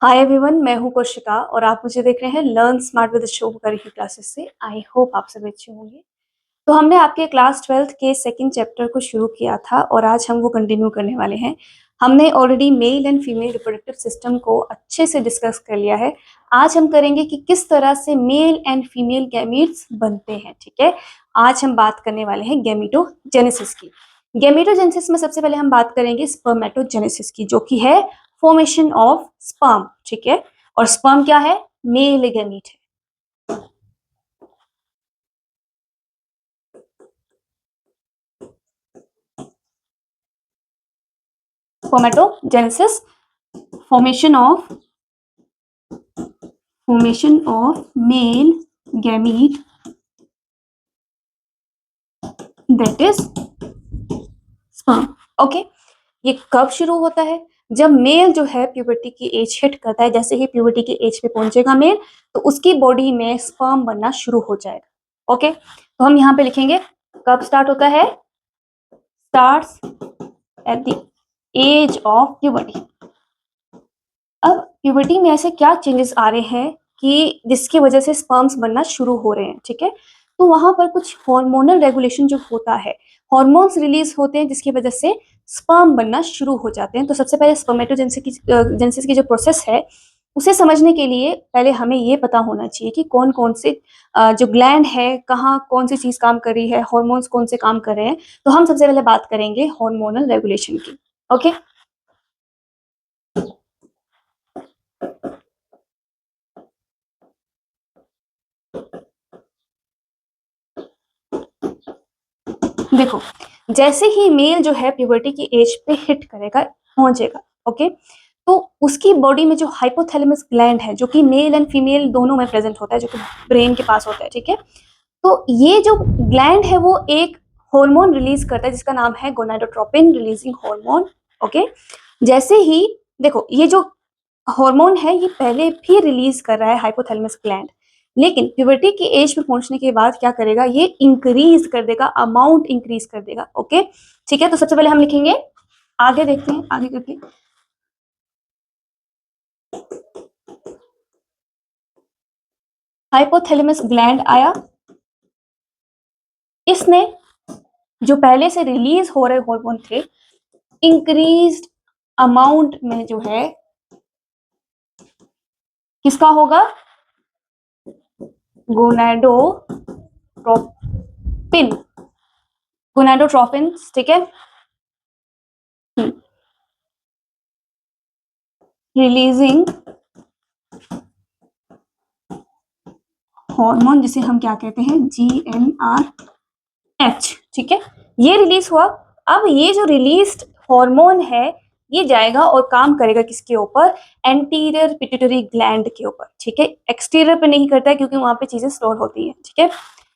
Hi everyone, मैं हूं कोशिका और आप मुझे देख रहे हैं लर्न स्मार्ट विद शुभकर की क्लासेस से। आई होप आप सब अच्छे होंगे। तो हमने आपके क्लास 12th के सेकंड चैप्टर को शुरू किया था और आज हम वो कंटिन्यू करने वाले हैं। हमने already male and female reproductive system को अच्छे से डिस्कस कर लिया है। आज हम करेंगे कि किस तरह से मेल एंड फीमेल गैमीट्स बनते हैं। ठीक है, आज हम बात करने वाले हैं गैमीटोजेनेसिस की। गैमेटोजेनेसिस में सबसे पहले हम बात करेंगे स्पर्मेटोजेनेसिस की, जो कि है फॉर्मेशन ऑफ स्पर्म। ठीक है, और स्पर्म क्या है? मेल गैमीट है। Spermatogenesis, formation of male gamete, that is sperm. Okay, ये कब शुरू होता है? जब मेल जो है प्यूबर्टी की एज हिट करता है। जैसे ही प्यूबर्टी की एज पे पहुंचेगा मेल, तो उसकी बॉडी में स्पर्म बनना शुरू हो जाएगा। ओके, तो हम यहाँ पे लिखेंगे कब स्टार्ट होता है। Starts at the age of puberty. अब प्यूबर्टी में ऐसे क्या चेंजेस आ रहे हैं कि जिसकी वजह से स्पर्म्स बनना शुरू हो रहे हैं। ठीक है, तो वहां पर कुछ हार्मोनल रेगुलेशन जो होता है, हार्मोन्स रिलीज होते हैं जिसकी वजह से स्पर्म बनना शुरू हो जाते हैं। तो सबसे पहले स्पर्मेटोजेनेसिस की जो प्रोसेस है, उसे समझने के लिए पहले हमें ये पता होना चाहिए कि कौन कौन से जो ग्लैंड है, कहाँ कौन सी चीज काम कर रही है, हार्मोन्स कौन से काम कर रहे हैं। तो हम सबसे पहले बात करेंगे हार्मोनल रेगुलेशन की। ओके, देखो, जैसे ही मेल जो है प्यूबर्टी की एज पे हिट करेगा, पहुंचेगा, ओके, तो उसकी बॉडी में जो हाइपोथैलेमस ग्लैंड है, जो कि मेल एंड फीमेल दोनों में प्रेजेंट होता है, जो कि ब्रेन के पास होता है। ठीक है, तो ये जो ग्लैंड है वो एक हार्मोन रिलीज करता है जिसका नाम है गोनाडोट्रोपिन रिलीजिंग हार्मोन। ओके, जैसे ही देखो, ये जो हार्मोन है ये पहले भी रिलीज कर रहा है हाइपोथैलेमस ग्लैंड, लेकिन प्यूबर्टी की एज पे पहुंचने के बाद क्या करेगा, ये इंक्रीज कर देगा, अमाउंट इंक्रीज कर देगा। ओके, ठीक है, तो सबसे पहले हम लिखेंगे, आगे देखते हैं आगे करके। हाइपोथैलेमस ग्लैंड आया, इसने जो पहले से रिलीज हो रहे हार्मोन थे, इंक्रीज्ड अमाउंट में जो है किसका होगा, गोनाडोट्रोपिन, गोनाडोट्रोपिन। ठीक है, रिलीजिंग हार्मोन, जिसे हम क्या कहते हैं, GnRH। ठीक है, ये रिलीज हुआ। अब ये जो रिलीज्ड हार्मोन है, ये जाएगा और काम करेगा किसके ऊपर, एंटीरियर पिट्यूटरी ग्लैंड के ऊपर। ठीक है, एक्सटीरियर पे नहीं करता है क्योंकि वहां पे चीजें स्टोर होती है। ठीक है,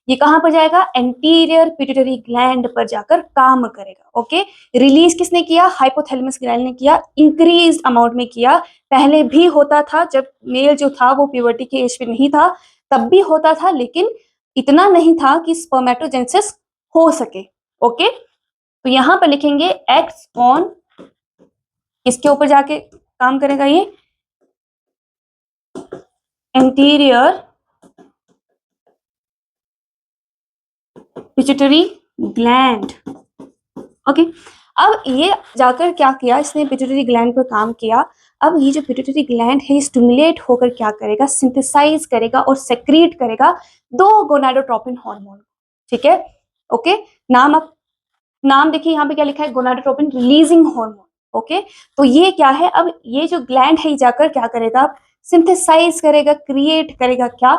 ये कहां पर जाएगा, एंटीरियर पिट्यूटरी ग्लैंड पर जाकर काम करेगा। ओके, रिलीज किसने किया, हाइपोथैलेमस ग्लैंड ने किया, इंक्रीज अमाउंट में किया। पहले भी होता था, जब मेल जो था वो प्यूबर्टी के एज पे नहीं था तब भी होता था, लेकिन इतना नहीं था कि स्पर्मेटोजेनेसिस हो सके। ओके, तो यहां पर लिखेंगे एक्ट ऑन, किसके ऊपर जाके काम करेगा ये, एंटीरियर पिट्यूटरी ग्लैंड। ओके, अब ये जाकर क्या किया, इसने पिट्यूटरी ग्लैंड पर काम किया। अब ये जो पिट्यूटरी ग्लैंड है, स्टिमुलेट होकर क्या करेगा, सिंथेसाइज करेगा और सेक्रीट करेगा दो गोनाडोट्रोपिन हार्मोन। ठीक है, ओके, नाम अब नाम देखिए यहाँ पे क्या लिखा है, गोनाडोट्रोपिन रिलीजिंग हार्मोन। ओके, तो ये क्या है, अब ये जो ग्लैंड है जाकर क्या करेगा, सिंथेसाइज करेगा, क्रिएट करेगा क्या,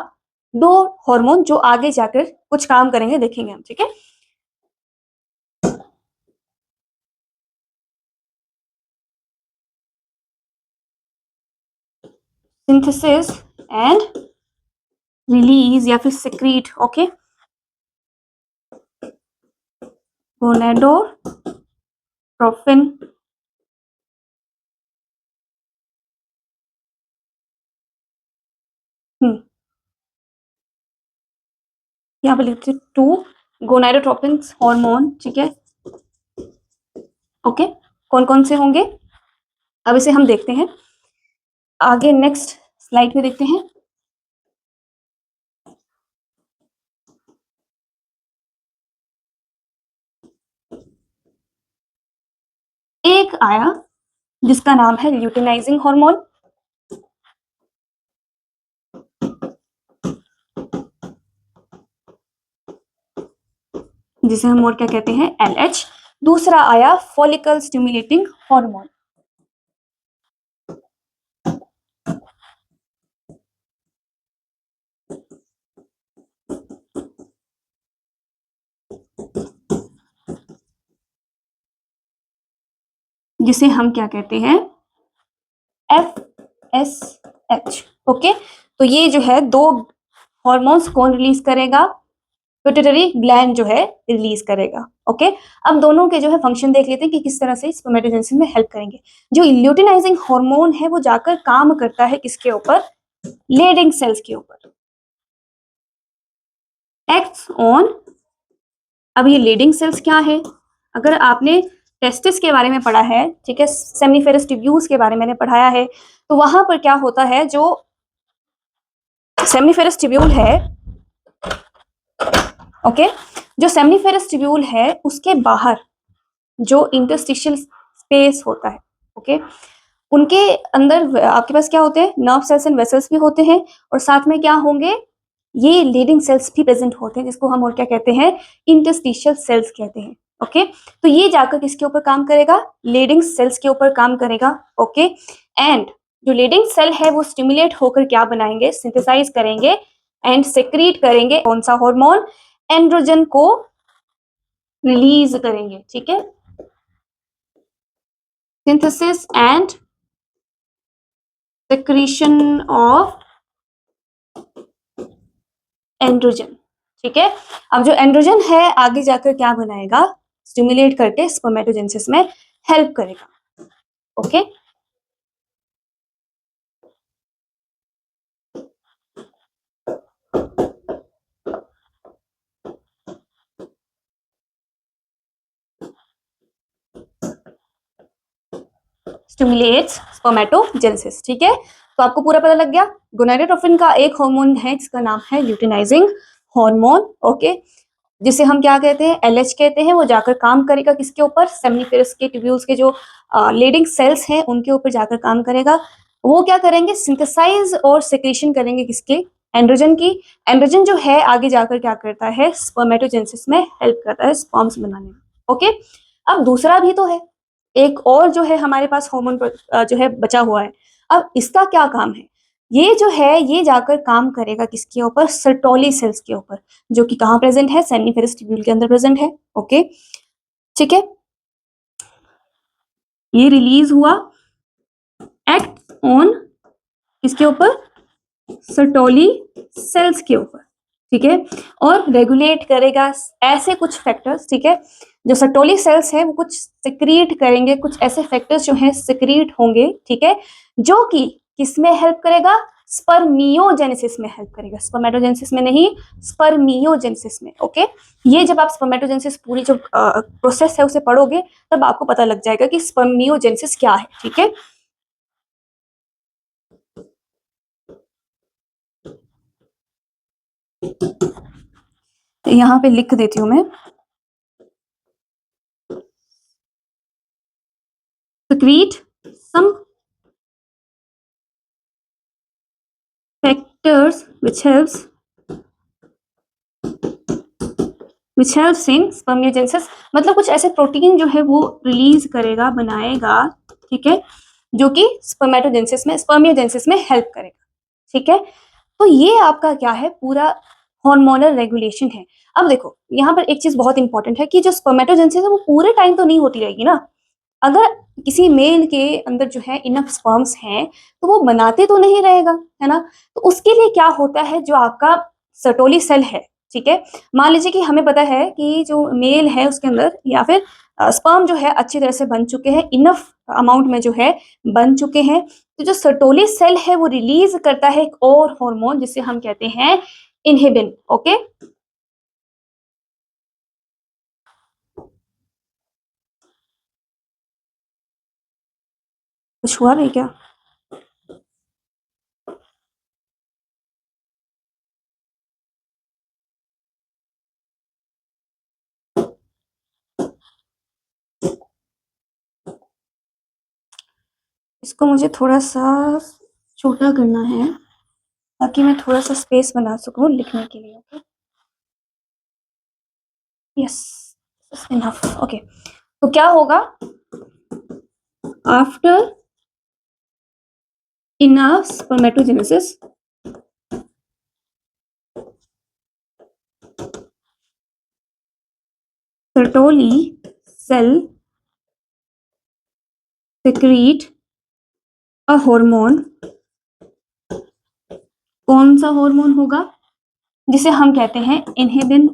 दो हार्मोन जो आगे जाकर कुछ काम करेंगे, देखेंगे हम। ठीक है, सिंथेसिस एंड रिलीज या फिर सेक्रीट। ओके, गोनाडोट्रोपिन यहाँ पे लिखते टू गोनाडोट्रोपिन हार्मोन। ठीक है, ओके, कौन कौन से होंगे अब इसे हम देखते हैं। आगे नेक्स्ट स्लाइड में देखते हैं। एक आया जिसका नाम है ल्यूटिनाइजिंग हार्मोन, जिसे हम और क्या कहते हैं, LH। दूसरा आया फॉलिकल स्टिमुलेटिंग हार्मोन। जिसे हम क्या कहते हैं, FSH। ओके, तो ये जो है दो हॉर्मोन्स कौन रिलीज करेगा, पिट्यूटरी ग्लैंड जो है रिलीज करेगा। ओके, अब दोनों के जो है फंक्शन देख लेते हैं कि किस तरह से स्पर्मेटोजेनेसिस में हेल्प करेंगे। जो ल्यूटिनाइजिंग हार्मोन है वो जाकर काम करता है किसके ऊपर, लेडिंग सेल्स के ऊपर, एक्ट्स ऑन। अब ये लीडिंग सेल्स क्या है, अगर आपने टेस्टिस के बारे में पढ़ा है, ठीक है, सेमिनिफेरस ट्यूब्यूल्स के बारे में मैंने पढ़ाया है, तो वहां पर क्या होता है, जो सेमिनिफेरस ट्यूब्यूल है, ओके, जो सेमिनिफेरस ट्यूब्यूल है उसके बाहर जो इंटरस्टिशियल स्पेस होता है, ओके, उनके अंदर आपके पास क्या होते हैं, नर्व सेल्स एंड वेसल्स भी होते हैं, और साथ में क्या होंगे, ये लीडिंग सेल्स भी प्रेजेंट होते हैं, जिसको हम और क्या कहते हैं, इंटरस्टिशियल सेल्स कहते हैं। ओके, तो ये जाकर किसके ऊपर काम करेगा, लीडिंग सेल्स के ऊपर काम करेगा। ओके, एंड जो लीडिंग सेल है वो स्टिमुलेट होकर क्या बनाएंगे, सिंथेसाइज करेंगे एंड सेक्रीट करेंगे कौन सा हार्मोन, एंड्रोजन को रिलीज करेंगे। ठीक है, synthesis and secretion of androgen. ठीक है, अब जो एंड्रोजन है आगे जाकर क्या बनाएगा, स्टिमुलेट करके स्पर्मेटोजेनेसिस में हेल्प करेगा। Okay, stimulates spermatogenesis. ठीक है, तो आपको पूरा पता लग गया। गोनाडोट्रोपिन का एक हार्मोन है जिसका नाम है ल्यूटिनाइजिंग हार्मोन। ओके, जिसे हम क्या कहते हैं, LH कहते हैं। वो जाकर काम करेगा किसके ऊपर, सेमिनिफेरस के ट्यूब्यूल्स के जो लीडिंग सेल्स हैं उनके ऊपर जाकर काम करेगा। वो क्या करेंगे, सिंथेसाइज और सेक्रेशन करेंगे किसके, एंड्रोजन की। एंड्रोजन जो है आगे जाकर क्या करता है, स्पर्मेटोजेनेसिस में हेल्प करता है स्पर्म्स बनाने में। ओके, अब दूसरा भी तो है, एक और जो है हमारे पास हार्मोन जो है बचा हुआ है। अब इसका क्या काम है, ये जो है ये जाकर काम करेगा किसके ऊपर, सर्टोली सेल्स के ऊपर, जो कि कहाँ प्रेजेंट है, सेमिनिफेरस ट्यूब्यूल के अंदर प्रेजेंट है। ओके, ठीक है, ये रिलीज हुआ, एक्ट ऑन किसके ऊपर, सर्टोली सेल्स के ऊपर। ठीक है, और रेगुलेट करेगा ऐसे कुछ फैक्टर्स। ठीक है, जो सर्टोली सेल्स है वो कुछ सिक्रीट करेंगे, कुछ ऐसे फैक्टर्स जो हैं सिक्रीट होंगे। ठीक है, जो कि किसमें हेल्प करेगा, स्पर्मियोजेनेसिस में हेल्प करेगा, स्पर्मेटोजेनेसिस में नहीं, स्पर्मियोजेनेसिस में। ओके, ये जब आप स्पर्मेटोजेनेसिस पूरी जो प्रोसेस है उसे पढ़ोगे तब आपको पता लग जाएगा कि स्पर्मियोजेनेसिस क्या है। ठीक है, तो यहाँ पे लिख देती हूँ मैं, secrete some factors which helps in spermiogenesis, मतलब कुछ ऐसे प्रोटीन जो है वो रिलीज करेगा, बनाएगा। ठीक है, जो कि स्पर्मियोजेनेसिस में हेल्प करेगा। ठीक है, तो ये आपका क्या है, पूरा हार्मोनल रेगुलेशन है। अब देखो यहाँ पर एक चीज बहुत इंपॉर्टेंट है कि जो स्पर्मेटोजेनेसिस है वो पूरे टाइम तो नहीं होती रहेगी ना। अगर किसी मेल के अंदर जो है इनफ स्पर्म्स हैं तो वो बनाते तो नहीं रहेगा, है ना। तो उसके लिए क्या होता है, जो आपका सर्टोली सेल है, ठीक है, मान लीजिए कि हमें पता है कि जो मेल है उसके अंदर या फिर स्पर्म जो है अच्छी तरह से बन चुके हैं, इनफ अमाउंट में जो है बन चुके हैं, तो जो सर्टोली सेल है वो रिलीज करता है एक और हार्मोन जिसे हम कहते हैं इनहिबिन। ओके, कुछ हुआ भी क्या, इसको मुझे थोड़ा सा छोटा करना है ताकि मैं थोड़ा सा स्पेस बना सकूं लिखने के लिए। Okay, yes, enough. ओके, तो क्या होगा, after enough spermatogenesis Sertoli cell secrete a hormone. कौन सा हार्मोन होगा, जिसे हम कहते हैं इनहिबिन।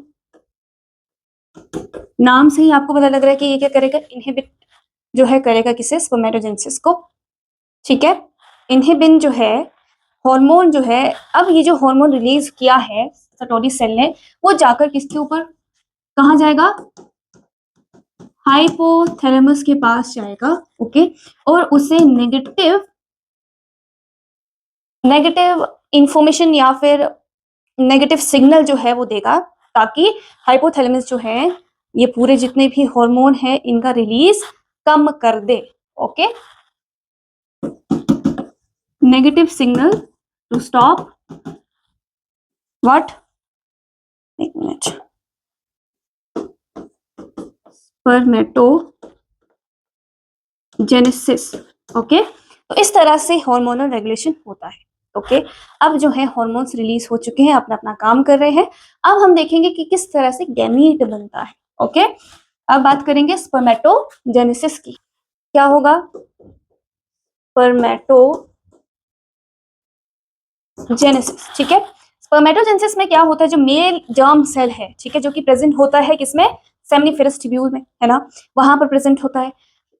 नाम से ही आपको पता लग रहा है कि ये क्या करेगा, इनहिबिट जो है करेगा किसे, स्पर्मेटोजेनेसिस को। ठीक है, इनहिबिन जो है हार्मोन जो है, अब ये जो हार्मोन रिलीज किया है सर्टोली सेल ने, वो जाकर किसके ऊपर, कहाँ जाएगा, हाइपोथैलेमस के पास जाएगा। ओके, और उसे नेगेटिव इंफॉर्मेशन या फिर नेगेटिव सिग्नल जो है वो देगा, ताकि हाइपोथैलेमस जो है ये पूरे जितने भी हार्मोन है इनका रिलीज कम कर दे। Okay, negative signal to stop what, एक मिनट, स्पर्मेटोजेनेसिस। ओके, तो इस तरह से हार्मोनल रेगुलेशन होता है। ओके, अब जो है हार्मोन्स रिलीज हो चुके हैं, अपना अपना काम कर रहे हैं। अब हम देखेंगे कि किस तरह से गैमीट बनता है। ओके, अब बात करेंगे स्पर्मेटोजेनेसिस की। क्या होगा, स्पर्मेटोजेनेसिस। ठीक है, स्पर्मेटोजेनेसिस में क्या होता है, जो मेल जर्म सेल है, ठीक है, जो कि प्रेजेंट होता है किसमें, सेमिनिफेरस ट्यूब्यूल में, है ना, वहां पर प्रेजेंट होता है।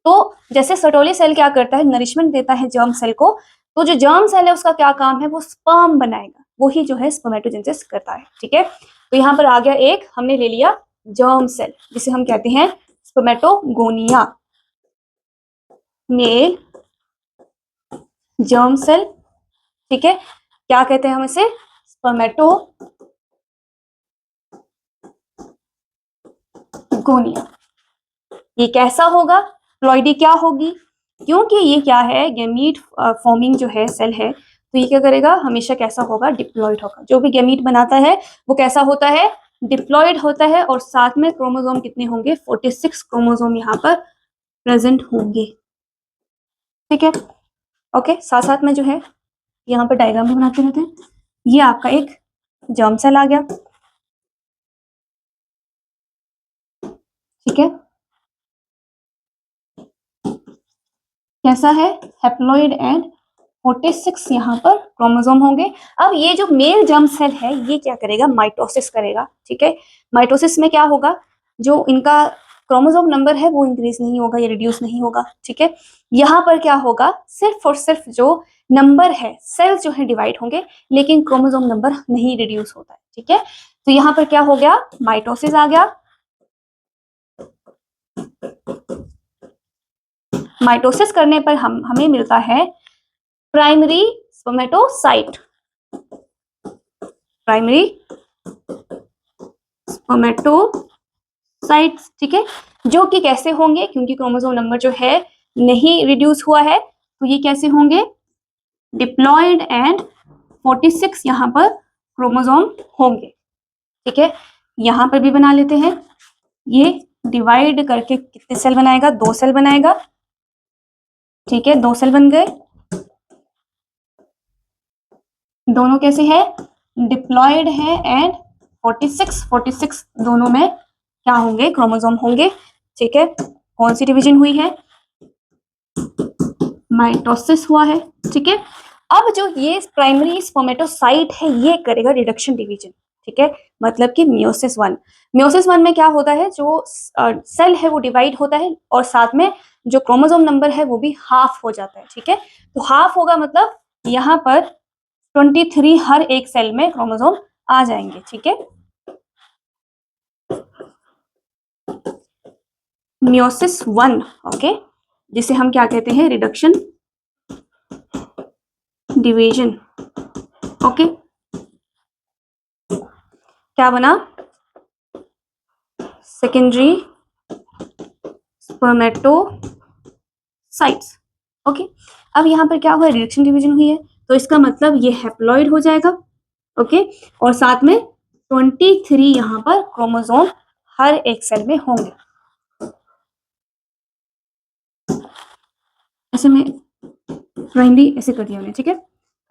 तो जैसे सर्टोली सेल क्या करता है, नरिशमेंट देता है जर्म सेल को, तो जो जर्म सेल है उसका क्या काम है, वो स्पर्म बनाएगा, वही जो है स्पर्मेटोजेनेसिस करता है। ठीक है, तो यहाँ पर आ गया एक, हमने ले लिया जर्म सेल, जिसे हम कहते हैं स्पर्मेटोगोनिया, मेल जर्म सेल। ठीक है, क्या कहते हैं हम इसे, स्पर्मेटोगोनिया। ये कैसा होगा, प्लॉइडी क्या होगी, क्योंकि ये क्या है, गैमीट फॉर्मिंग जो है सेल है, तो ये क्या करेगा, हमेशा कैसा होगा, डिप्लॉइड होगा। जो भी गैमीट बनाता है वो कैसा होता है, डिप्लॉइड होता है, और साथ में क्रोमोसोम कितने होंगे, 46 क्रोमोसोम यहाँ पर प्रेजेंट होंगे। ठीक है, ओके, साथ साथ में जो है यहाँ पर डायग्राम भी बनाते रहते हैं। ये आपका एक जर्म सेल आ गया। ठीक है, कैसा है, हैप्लॉइड एंड 46 यहाँ पर क्रोमोसोम होंगे। अब ये जो मेल जर्म सेल है ये क्या करेगा, माइटोसिस करेगा। ठीक है, माइटोसिस में क्या होगा, जो इनका क्रोमोसोम नंबर है वो इंक्रीज नहीं होगा या रिड्यूस नहीं होगा। ठीक है, यहाँ पर क्या होगा, सिर्फ और सिर्फ जो नंबर है, सेल्स जो है डिवाइड होंगे, लेकिन क्रोमोसोम नंबर नहीं रिड्यूस होता है। ठीक है, तो यहाँ पर क्या हो गया, माइटोसिस आ गया। माइटोसिस करने पर हमें मिलता है प्राइमरी स्पर्मेटोसाइट, प्राइमरी स्पर्मेटोसाइट्स। ठीक है, जो कि कैसे होंगे, क्योंकि क्रोमोसोम नंबर जो है नहीं रिड्यूस हुआ है, तो ये कैसे होंगे, डिप्लॉयड एंड 46 यहाँ पर क्रोमोसोम होंगे। ठीक है, यहाँ पर भी बना लेते हैं, ये डिवाइड करके कितने सेल बनाएगा, 2 सेल बनाएगा। ठीक है, 2 सेल बन गए, दोनों कैसे है, डिप्लॉयड है एंड 46 दोनों में क्या होंगे, क्रोमोसोम होंगे। ठीक है, कौन सी डिवीजन हुई है, माइटोसिस हुआ है। ठीक है, अब जो ये प्राइमरी स्पर्मेटोसाइट है ये करेगा रिडक्शन डिवीजन। ठीक है, मतलब कि मियोसिस 1 में क्या होता है, जो सेल है वो डिवाइड होता है, और साथ में जो क्रोमोसोम नंबर है वो भी हाफ हो जाता है। ठीक है, तो हाफ होगा मतलब यहाँ पर 23 हर एक सेल में क्रोमोसोम आ जाएंगे। ठीक है, मियोसिस 1, ओके, जिसे हम क्या कहते हैं, रिडक्शन डिवीजन। ओके, क्या बना, सेकेंडरी स्पर्मेटोसाइट्स। ओके, अब यहाँ पर क्या हुआ, रिडक्शन डिवीजन हुई है, तो इसका मतलब ये हैप्लॉइड हो जाएगा। ओके, और साथ में 23 यहाँ पर क्रोमोसोम हर एक सेल में होंगे। ऐसे में प्राइमरी ऐसे कर दिया हमने, ठीक है।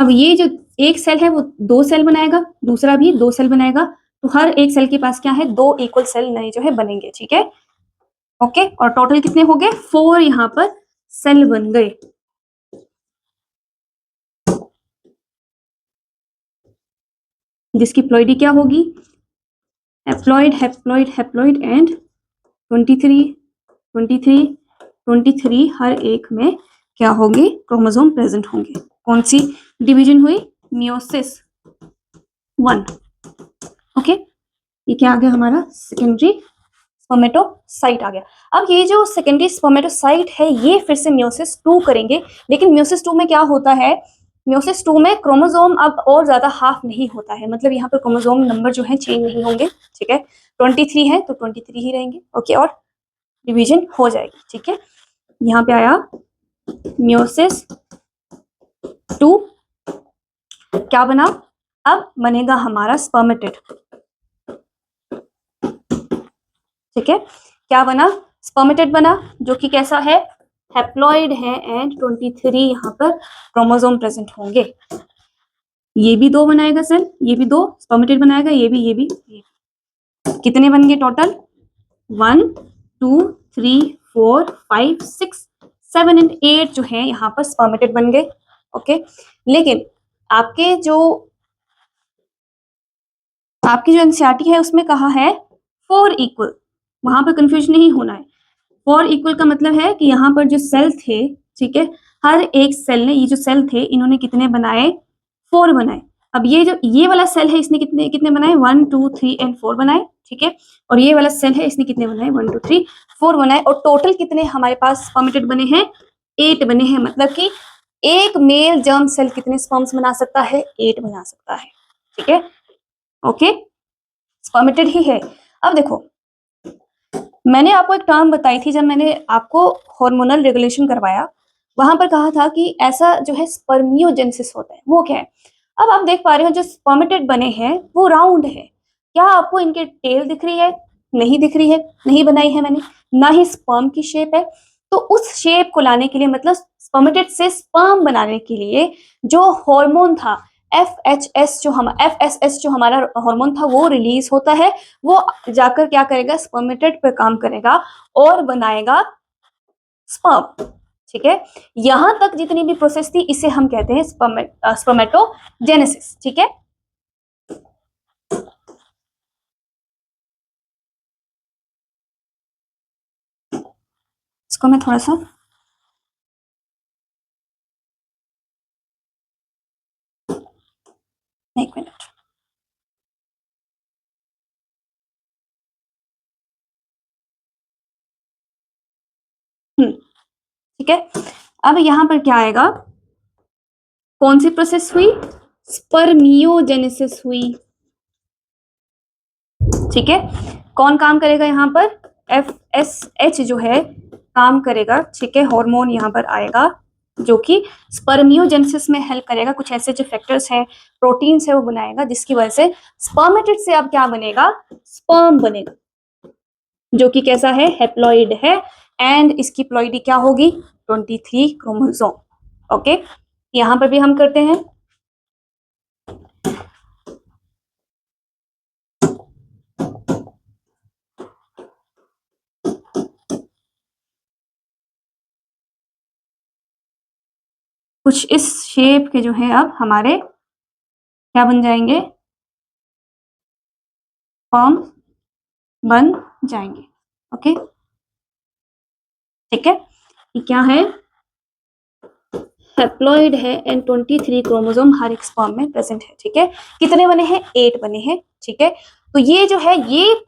अब ये जो एक सेल है वो 2 सेल बनाएगा, दूसरा भी 2 सेल बनाएगा, तो हर एक सेल के पास क्या है, 2 इक्वल सेल नए जो है बनेंगे, ठीक है। ओके, और टोटल कितने हो गए, 4 यहाँ पर सेल बन गए। जिसकी प्लॉइडी क्या होगी, हैप्लॉइड हैप्लॉइड हैप्लॉइड एंड 23 23 23 हर एक में क्या होंगे, क्रोमोसोम प्रेजेंट होंगे। कौन सी डिवीजन हुई, मियोसिस 1। ओके, ये क्या आ गया हमारा, सेकेंडरी स्पर्मेटोसाइट आ गया। अब ये जो सेकेंडरी स्पर्मेटोसाइट है ये फिर से मियोसिस 2 करेंगे, लेकिन मियोसिस 2 में क्या होता है, मियोसिस 2 में क्रोमोसोम अब और ज्यादा हाफ नहीं होता है, मतलब यहाँ पर क्रोमोसोम नंबर जो है चेंज नहीं होंगे, ठीक है। 23 है तो 23 ही रहेंगे। ओके, और डिवीजन हो जाएगी, ठीक है। यहाँ पे आया मियोसिस 2, क्या बना, अब बनेगा हमारा स्पर्मेटेड, ठीक है। क्या बना, स्पर्मेटेड बना, जो कि कैसा है, हैप्लॉइड है एंड 23 यहाँ पर क्रोमोसोम प्रेजेंट होंगे। ये भी 2 बनाएगा सेल, ये भी 2 स्पर्मेटेड बनाएगा, ये भी, ये भी, ये भी। कितने बन गए टोटल, 1 2 3 4 5 6 7 एंड 8 जो है यहाँ पर स्पर्मेटेड बन गए। ओके, लेकिन आपके जो आपकी जो एनसीईआरटी है उसमें कहा है 4 इक्वल, वहां पर कंफ्यूज नहीं होना है। 4 इक्वल का मतलब है कि यहाँ पर जो सेल थे, ठीक है, हर एक सेल ने, ये जो सेल थे इन्होंने कितने बनाए, 4 बनाए। अब ये जो ये वाला सेल है इसने कितने कितने बनाए, 1 2 3 एंड 4 बनाए, ठीक है। और ये वाला सेल है इसने कितने बनाए, 1 2 3 4 बनाए, और टोटल कितने हमारे पास स्पर्मेटेड बने हैं, 8 बने हैं। मतलब कि एक मेल जर्म सेल कितने स्पर्म्स बना सकता है, 8 बना सकता है, ठीक है। ओके, स्पर्मेटेड ही है। अब देखो, मैंने आपको एक टर्म बताई थी जब मैंने आपको हार्मोनल रेगुलेशन करवाया, वहां पर कहा था कि ऐसा जो है स्पर्मियोजेनेसिस होता है, वो क्या है। अब आप देख पा रहे हो जो स्पर्मेटेड बने हैं वो राउंड है, क्या आपको इनके टेल दिख रही है, नहीं दिख रही है, नहीं बनाई है मैंने, ना ही स्पर्म की शेप है। तो उस शेप को लाने के लिए, मतलब स्पर्मेटेड से स्पर्म बनाने के लिए जो हार्मोन था FHS, जो हम FSH जो हमारा हार्मोन था वो रिलीज होता है, वो जाकर क्या करेगा, स्पर्मेटेड पर काम करेगा और बनाएगा स्पर्म, ठीक है। यहां तक जितनी भी प्रोसेस थी इसे हम कहते हैं स्पर्मेटोजेनेसिस, ठीक है। इसको मैं थोड़ा सा, एक मिनट, ठीक है। अब यहां पर क्या आएगा, कौन सी प्रोसेस हुई, स्पर्मियोजेनेसिस हुई, ठीक है। कौन काम करेगा यहाँ पर, FSH जो है काम करेगा, ठीक है। हार्मोन यहाँ पर आएगा जो कि स्पर्मियोजेनेसिस में हेल्प करेगा, कुछ ऐसे जो फैक्टर्स हैं, प्रोटीन्स है वो बनाएगा, जिसकी वजह से स्पर्मेटेड से अब क्या बनेगा, स्पर्म बनेगा, जो कि कैसा है, हैप्लॉइड है, एंड इसकी प्लॉइडी क्या होगी, 23 क्रोमोसोम। ओके, यहाँ पर भी हम करते हैं, कुछ इस शेप के जो है अब हमारे क्या बन जाएंगे, फॉर्म बन जाएंगे। ओके, ठीक है। ये क्या है, हैप्लॉइड है एंड 23 क्रोमोसोम हर एक स्पर्म में प्रेजेंट है, ठीक है। कितने बने हैं, 8 बने हैं, ठीक है। तो ये जो है ये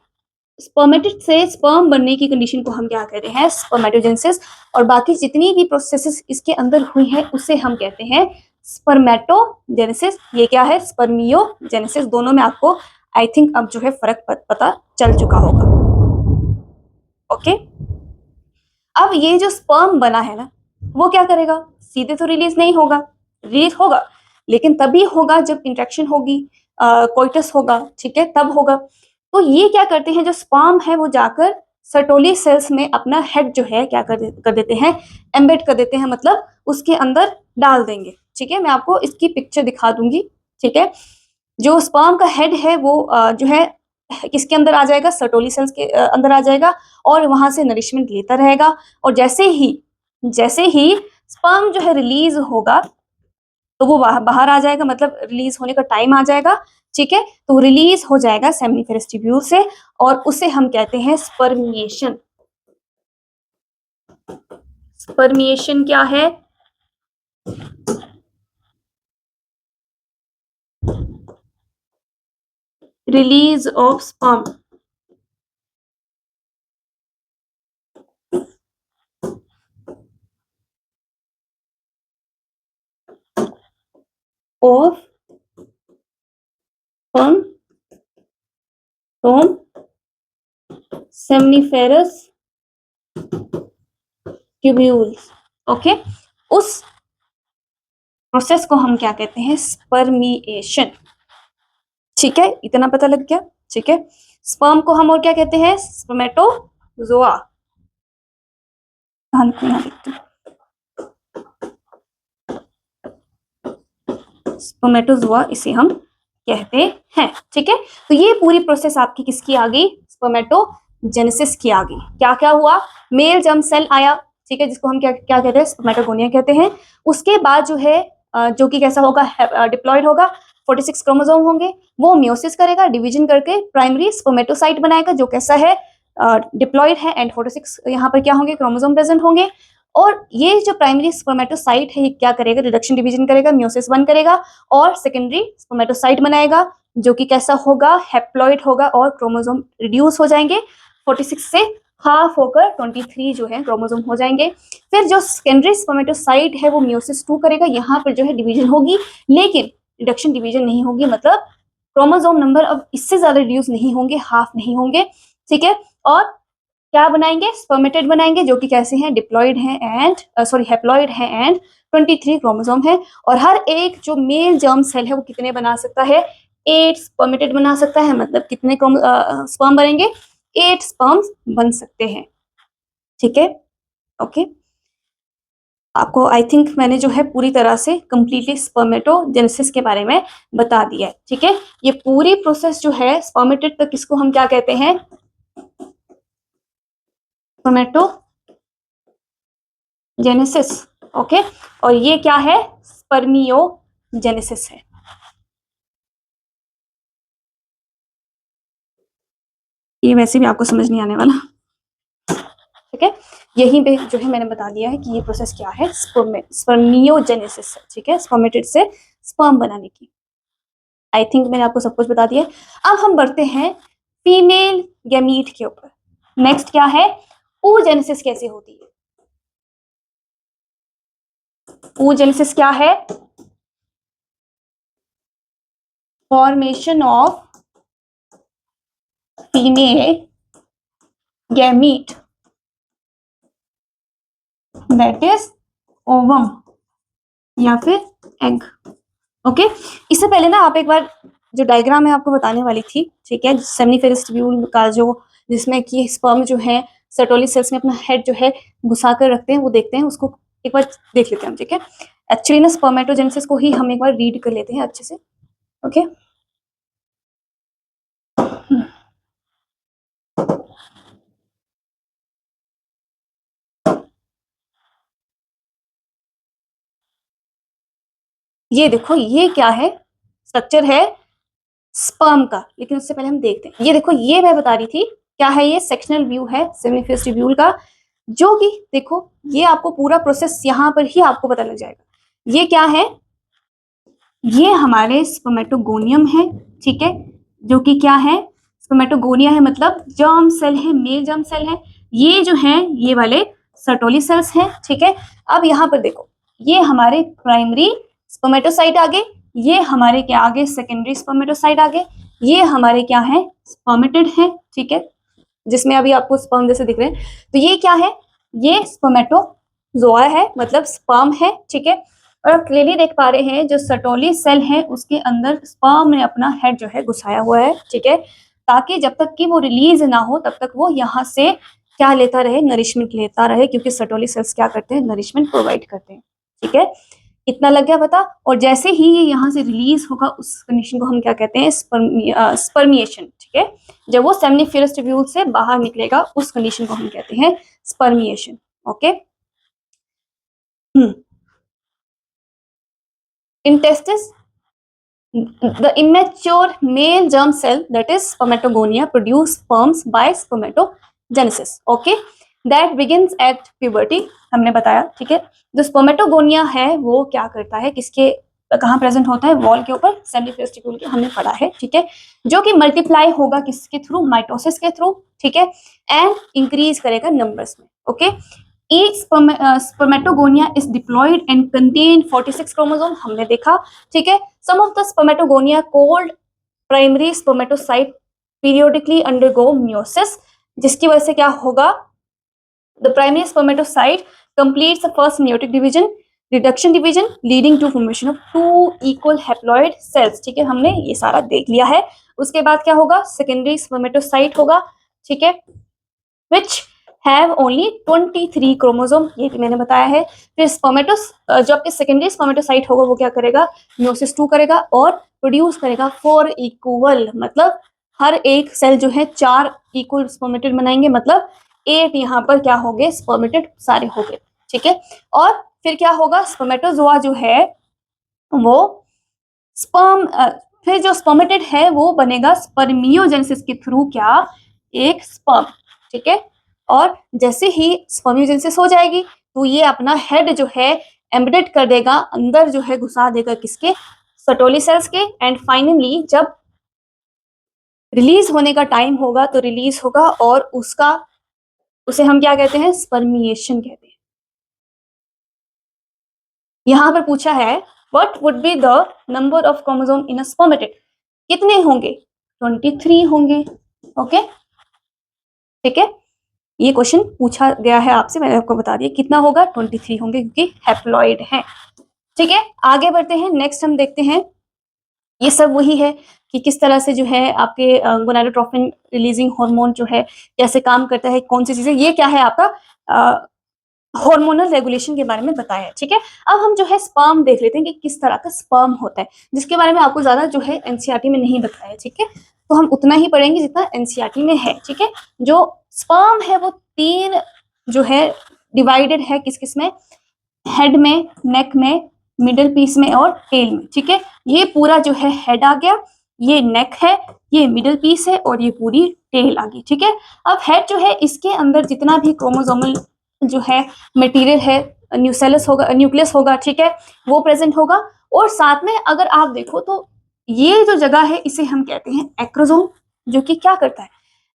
स्पर्मेटेड से स्पर्म बनने की कंडीशन को हम क्या कहते हैं, स्पर्मेटोजेनेसिस। और बाकी जितनी भी प्रोसेसेस इसके अंदर हुई है उसे हम कहते हैं स्पर्मेटोजेनेसिस। ये क्या है, स्पर्मियोजेनेसिस। दोनों में आपको आई थिंक अब जो है फर्क पता चल चुका होगा। ओके, अब ये जो स्पर्म बना है ना, वो क्या करेगा, सीधे तो रिलीज नहीं होगा, रिलीज होगा लेकिन तभी होगा जब इंट्रैक्शन होगी, कोइटस होगा, ठीक है, तब होगा। तो ये क्या करते हैं, जो स्पर्म है वो जाकर सर्टोली सेल्स में अपना हेड जो है क्या कर देते हैं, एम्बेड कर देते हैं, मतलब उसके अंदर डाल देंगे, ठीक है। मैं आपको इसकी पिक्चर दिखा दूंगी, ठीक है। जो स्पर्म का हेड है वो जो है किसके अंदर आ जाएगा, सर्टोली सेल्स के अंदर आ जाएगा और वहां से नरिशमेंट लेता रहेगा। और जैसे ही स्पर्म जो है रिलीज होगा तो वो बाहर आ जाएगा, मतलब रिलीज होने का टाइम आ जाएगा, ठीक है। तो रिलीज हो जाएगा सेमिनिफेरस ट्यूब्यूल से और उसे हम कहते हैं स्पर्मिएशन। स्पर्मिएशन क्या है, release of sperm. Of sperm from seminiferous tubules, okay. उस प्रोसेस को हम क्या कहते हैं, स्पर्मिएशन, ठीक है। इतना पता लग गया, ठीक है। स्पर्म को हम और क्या कहते हैं, स्पर्मेटोजोआ। स्पर्मेटोजोआ इसे हम कहते हैं, ठीक है। तो ये पूरी प्रोसेस आपकी किसकी आ गई, स्पर्मेटोजेनेसिस की आ गई। क्या क्या हुआ, मेल जर्म सेल आया, ठीक है, जिसको हम क्या क्या कहते हैं, स्पर्मेटोगोनिया कहते हैं। उसके बाद जो है जो कि कैसा होगा, डिप्लॉयड होगा, 46 क्रोमोसोम होंगे, वो मियोसिस करेगा, डिवीजन करके प्राइमरी स्पर्मेटोसाइट बनाएगा जो कैसा है, डिप्लॉयड है, एंड 46 यहाँ पर क्या होंगे, क्रोमोसोम प्रेजेंट होंगे। और ये जो प्राइमरी स्पर्मेटोसाइट है ये क्या करेगा, रिडक्शन डिवीजन करेगा, मियोसिस 1 करेगा और सेकेंडरी स्पर्मेटोसाइट बनाएगा जो कि कैसा होगा, हैप्लॉइड होगा और क्रोमोसोम रिड्यूस हो जाएंगे 46 से हाफ होकर 23 जो है क्रोमोसोम हो जाएंगे। फिर जो सेकेंडरी स्पर्मेटोसाइट है वो मियोसिस 2 करेगा, यहाँ पर जो है डिवीजन होगी लेकिन रिडक्शन डिवीजन नहीं होगी, मतलब क्रोमोसोम नंबर अब इससे ज्यादा रिड्यूस नहीं होंगे, हाफ नहीं होंगे, ठीक है। और क्या बनाएंगे, स्पर्मेटेड बनाएंगे जो कि कैसे हैं, डिप्लॉयड हैं एंड सॉरी हैप्लॉइड है एंड 23 क्रोमोसोम है। और हर एक जो मेल जर्म सेल है वो कितने बना सकता है, 8 स्पर्मेटेड बना सकता है, मतलब कितने स्पर्म बनेंगे, 8 स्पर्म्स बन सकते हैं, ठीक है, ओके। आपको आई थिंक मैंने जो है पूरी तरह से कंप्लीटली स्पर्मेटोजेनेसिस के बारे में बता दिया है, ठीक है। ये पूरी प्रोसेस जो है स्पर्मेटेड तक, इसको हम क्या कहते हैं, स्पर्मेटोजेनेसिस, ओके। और ये क्या है, स्पर्मियोजेनेसिस है। ये वैसे भी आपको समझ नहीं आने वाला, ठीक है। यहीं पे जो है मैंने बता दिया है कि ये प्रोसेस क्या है, स्पर्मियोजेनेसिस है, ठीक है, स्पर्मेटेड से स्पर्म बनाने की। आई थिंक मैंने आपको सब कुछ बता दिया है। अब हम बढ़ते हैं फीमेल गैमीट के ऊपर। नेक्स्ट क्या है, oogenesis कैसे होती है, oogenesis क्या है, formation of female gamete that is ovum या फिर एग, ओके। इससे पहले ना आप एक बार जो डायग्राम मैं आपको बताने वाली थी, ठीक है, सेमिनिफेरस ट्यूब्यूल का जो, जिसमें कि स्पर्म जो है सर्टोली सेल्स में अपना हेड जो है घुसा कर रखते हैं, वो देखते हैं, उसको एक बार देख लेते हैं हम, ठीक है। एक्चुअली ना स्पर्मेटोजेनेसिस को ही हम एक बार रीड कर लेते हैं अच्छे से, ओके। ये देखो, ये क्या है, स्ट्रक्चर है स्पर्म का, लेकिन उससे पहले हम देखते हैं। ये देखो, ये मैं बता रही थी क्या है, ये सेक्शनल व्यू है सेमिनिफेरस ट्यूब्यूल का, जो कि देखो ये आपको पूरा प्रोसेस यहाँ पर ही आपको पता लग जाएगा। ये क्या है, ये हमारे स्पर्मेटोगोनियम है, ठीक है, जो कि क्या है, स्पर्मेटोगोनिया है, मतलब जर्म सेल है, मेल जर्म सेल है। ये जो है ये वाले सर्टोली सेल्स हैं, ठीक है। अब यहाँ पर देखो, ये हमारे प्राइमरी स्पर्मेटोसाइट आगे, ये हमारे क्या आगे, सेकेंडरी स्पर्मेटोसाइट आगे, ये हमारे क्या है, स्पर्मेटेड है, ठीक है, जिसमें अभी आपको स्पर्म जैसे दिख रहे हैं। तो ये क्या है, ये स्पर्मेटो जोआ है मतलब स्पर्म है, ठीक है। और आप क्लियरली देख पा रहे हैं जो सटोली सेल है उसके अंदर स्पर्म ने अपना हेड जो है घुसाया हुआ है, ठीक है, ताकि जब तक कि वो रिलीज ना हो तब तक वो यहाँ से क्या लेता रहे, नरिशमेंट लेता रहे, क्योंकि सटोली सेल्स क्या करते हैं, नरिशमेंट प्रोवाइड करते हैं, ठीक है। इतना लग गया पता। और जैसे ही ये यहाँ से रिलीज होगा उस कंडीशन को हम क्या कहते हैं, स्पर्मिएशन, ठीक है। जब वो सेमिनिफेरस ट्यूब्यूल से बाहर निकलेगा उस कंडीशन को हम कहते हैं spermiation, okay. In testis, the immature male germ cell, that is spermatogonia, produce sperms by spermatogenesis, okay, that begins at puberty। हमने बताया, ठीक है। जो स्पर्मेटोगोनिया है वो क्या करता है, किसके कहाँ प्रेजेंट होता है, वॉल के ऊपर, सेमिनिफेरस ट्यूब्यूल के, हमने पढ़ा है, ठीक है। जो कि मल्टीप्लाई होगा किसके थ्रू, माइटोसिस के थ्रू, ठीक है, एंड इंक्रीज करेगा नंबर्स में, okay. Each spermatogonia is diploid and contain 46 chromosome, हमने देखा, ठीक है। Some of the spermatogonia called primary spermatocyte periodically undergo meiosis, जिसकी वजह से क्या होगा, the primary spermatocyte completes the first meiotic division, reduction division leading to formation of two equal haploid cells, ठीक है, हमने ये सारा देख लिया है। उसके बाद क्या होगा, secondary spermatocyte होगा, ठीक है, which have only 23 क्रोमोसोम, ये भी मैंने बताया है। फिर स्पर्मेटोस जो आपके सेकेंडरी स्पर्मेटोसाइट होगा वो क्या करेगा, मियोसिस 2 करेगा और प्रोड्यूस करेगा 4 इक्वल, मतलब हर एक सेल जो है 4 इक्वल स्पर्मेटेड बनाएंगे, मतलब 8 यहाँ पर क्या हो गए, स्पर्मेटेड सारे हो गए, ठीक है। और फिर क्या होगा, स्पर्मेटोजोआ जो है वो स्पर्म फिर जो स्पर्मेटेड है वो बनेगा स्पर्मियोजेनेसिस के थ्रू क्या, एक स्पर्म, ठीक है। और जैसे ही स्पर्मियोजेनेसिस हो जाएगी तो ये अपना हेड जो है एम्बेडेड कर देगा, अंदर जो है घुसा देगा किसके, सटोली सेल्स के। एंड फाइनली जब रिलीज होने का टाइम होगा तो रिलीज होगा और उसका उसे हम क्या कहते हैं, स्पर्मिएशन कहते हैं। यहां पर पूछा है what would be the number of chromosome in a spermatid, कितने होंगे, 23 होंगे, ओके, ठीक है। ये क्वेश्चन पूछा गया है आपसे, मैंने आपको बता दिया कितना होगा, 23 होंगे क्योंकि हैप्लॉइड है, ठीक है। आगे बढ़ते हैं, नेक्स्ट हम देखते हैं, ये सब वही है कि किस तरह से जो है आपके गोनाडोट्रोपिन रिलीजिंग हार्मोन जो है कैसे काम करता है, कौन सी चीजें, ये क्या है आपका हार्मोनल रेगुलेशन के बारे में बताया है, ठीक है। अब हम जो है स्पर्म देख लेते हैं कि किस तरह का स्पर्म होता है, जिसके बारे में आपको ज्यादा जो है एनसीईआरटी में नहीं बताया है, ठीक है। तो हम उतना ही पढ़ेंगे जितना एनसीईआरटी में है, ठीक है। जो स्पर्म है वो 3 जो है डिवाइडेड है, किस किस में, हेड में, नेक में, मिडिल पीस में और टेल में, ठीक है। ये पूरा जो है हेड आ गया, ये नेक है, ये मिडिल पीस है और ये पूरी टेल आ गई, ठीक है। अब हेड जो है इसके अंदर जितना भी क्रोमोसोमल जो है मटेरियल है, न्यूसेलस होगा, न्यूक्लियस होगा, ठीक है, वो प्रेजेंट होगा। और साथ में अगर आप देखो तो ये जो जगह है इसे हम कहते हैं एक्रोसोम, जो कि क्या करता है,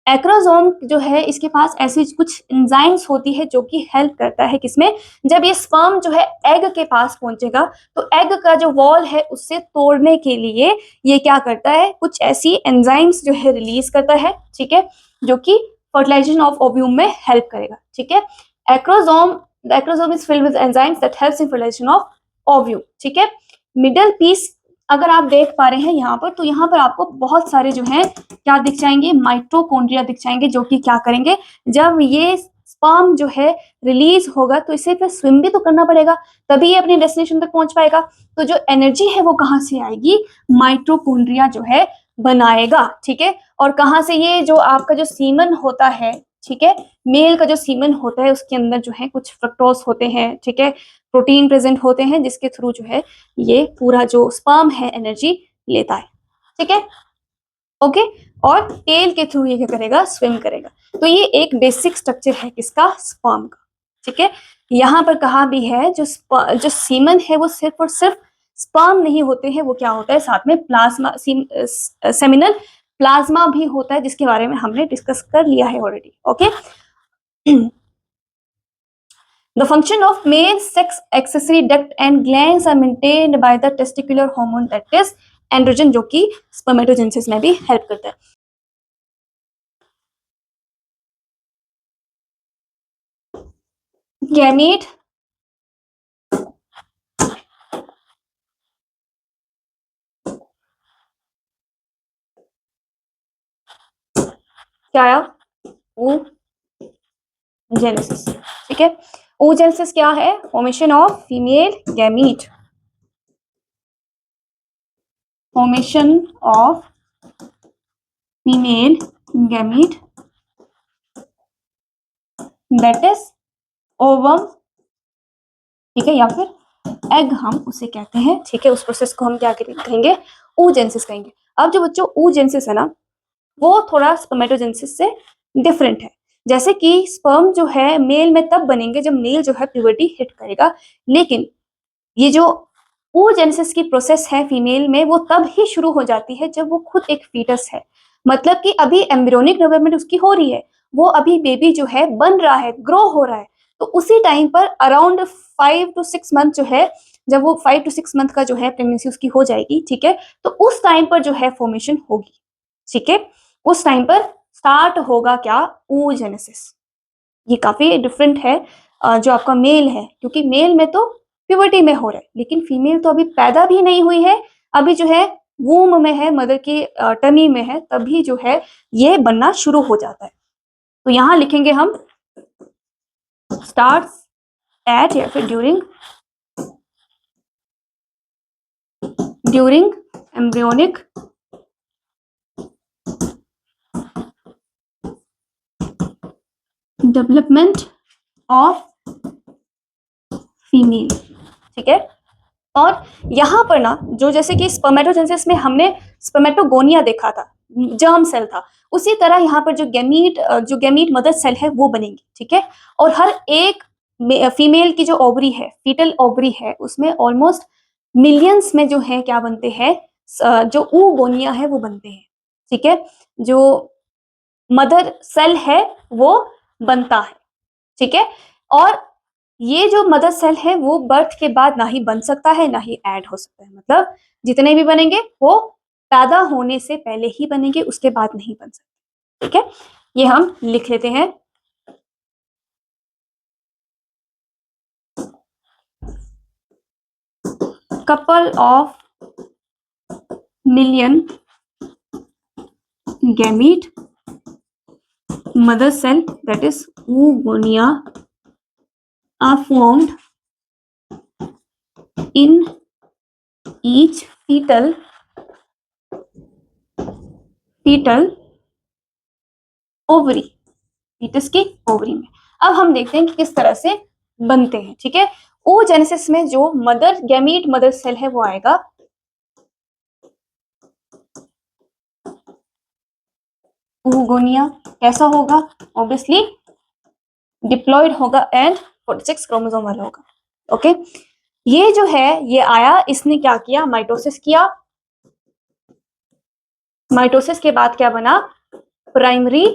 एक्रोसोम जो है इसके पास ऐसी कुछ एंजाइम्स होती है जो कि हेल्प करता है किसमें, जब ये स्पर्म जो है एग के पास पहुंचेगा तो एग का जो वॉल है उससे तोड़ने के लिए ये क्या करता है, कुछ ऐसी एंजाइम्स जो है रिलीज करता है, ठीक है, जो कि फर्टिलाइजेशन ऑफ ओव्यूम में हेल्प करेगा, ठीक है। Acrosome, the acrosome is filled with enzymes that helps in fertilisation of ovum, ठीक है। मिडल पीस अगर आप देख पा रहे हैं यहाँ पर, तो यहाँ पर आपको बहुत सारे जो है क्या दिख जाएंगे, माइटोकॉन्ड्रिया दिख जाएंगे, जो कि क्या करेंगे, जब ये स्पर्म जो है रिलीज होगा तो इसे फिर स्विम भी तो करना पड़ेगा, तभी ये अपने डेस्टिनेशन तक पहुंच पाएगा। तो जो एनर्जी है वो कहाँ से आएगी, माइटोकॉन्ड्रिया जो है बनाएगा, ठीक है। और कहाँ से, ये जो आपका जो सीमन होता है, ठीक है, मेल का जो सीमन होता है उसके अंदर जो है कुछ फ्रक्टोज होते हैं, ठीक है, प्रोटीन प्रेजेंट होते हैं, जिसके थ्रू जो है ये पूरा जो स्पर्म है एनर्जी लेता है, ठीक है, ओके। और टेल के थ्रू ये क्या करेगा, स्विम करेगा। तो ये एक बेसिक स्ट्रक्चर है किसका, स्पर्म का, ठीक है। यहाँ पर कहा भी है जो सीमन है वो सिर्फ और सिर्फ स्पर्म नहीं होते हैं, वो क्या होता है साथ में प्लाज्मा, सेमिनल प्लाज्मा भी होता है, जिसके बारे में हमने डिस्कस कर लिया है already, okay. The function of male sex accessory duct and glands are maintained by the testicular hormone that is androgen, जो कि spermatogenesis में भी हेल्प करता है। गैमीट क्या आया, oogenesis, ठीक है। oogenesis क्या है, formation of female gamete, formation of female gamete that is ovum, ठीक है, या फिर एग हम उसे कहते हैं, ठीक है। उस प्रोसेस को हम क्या कहेंगे, oogenesis कहेंगे। अब जो बच्चों oogenesis है ना, वो थोड़ा स्पर्मेटोजेनेसिस से डिफरेंट है। जैसे कि स्पर्म जो है मेल में तब बनेंगे जब मेल जो है प्यूबर्टी हिट करेगा, लेकिन ये जो oogenesis की प्रोसेस है फीमेल में, वो तब ही शुरू हो जाती है जब वो खुद एक फीटस है, मतलब कि अभी एम्ब्रियोनिक डेवलपमेंट उसकी हो रही है, वो अभी बेबी जो है बन रहा है, ग्रो हो रहा है। तो उसी टाइम पर अराउंड 5 to 6 मंथ जो है, जब वो 5 to 6 मंथ का जो है प्रेगनेंसी उसकी हो जाएगी, ठीक है, तो उस टाइम पर जो है फॉर्मेशन होगी, ठीक है। उस टाइम पर स्टार्ट होगा क्या, oogenesis। ये काफी डिफरेंट है जो आपका मेल है, क्योंकि मेल में तो प्यूबर्टी में हो रहा है, लेकिन फीमेल तो अभी पैदा भी नहीं हुई है, अभी जो है वूम में है, मदर की टमी में है, तभी जो है ये बनना शुरू हो जाता है। तो यहां लिखेंगे हम स्टार्ट्स एट या फिर during embryonic development of female, ठीक है। और यहाँ पर ना जो जैसे कि स्पर्मेटोजेनेसिस में हमने स्पर्मेटोगोनिया देखा था, जर्म सेल था, उसी तरह यहाँ पर जो गैमीट मदर सेल है वो बनेंगी, ठीक है। और हर एक फीमेल की जो ओवरी है, फीटल ओवरी है, उसमें ऑलमोस्ट मिलियंस में जो है क्या बनते हैं, जो oogonia है वो बनते हैं, ठीक है। जो मदर सेल है वो बनता है, ठीक है। और ये जो मदर सेल है वो बर्थ के बाद ना ही बन सकता है ना ही ऐड हो सकता है, मतलब जितने भी बनेंगे वो पैदा होने से पहले ही बनेंगे, उसके बाद नहीं बन सकते, ठीक है। ये हम लिख लेते हैं। Couple of million gamete mother cell, that is oogonia, are formed in each fetal ovary, foetus की ओवरी में। अब हम देखते हैं कि किस तरह से बनते हैं, ठीक है। oogenesis में जो गैमीट मदर सेल है वो आएगा, oogonia कैसा होगा, ऑब्वियसली डिप्लॉयड होगा एंड 46 क्रोमोसोम वाला होगा, ओके। ये जो है ये आया, इसने क्या किया, माइटोसिस किया, माइटोसिस के बाद क्या बना, प्राइमरी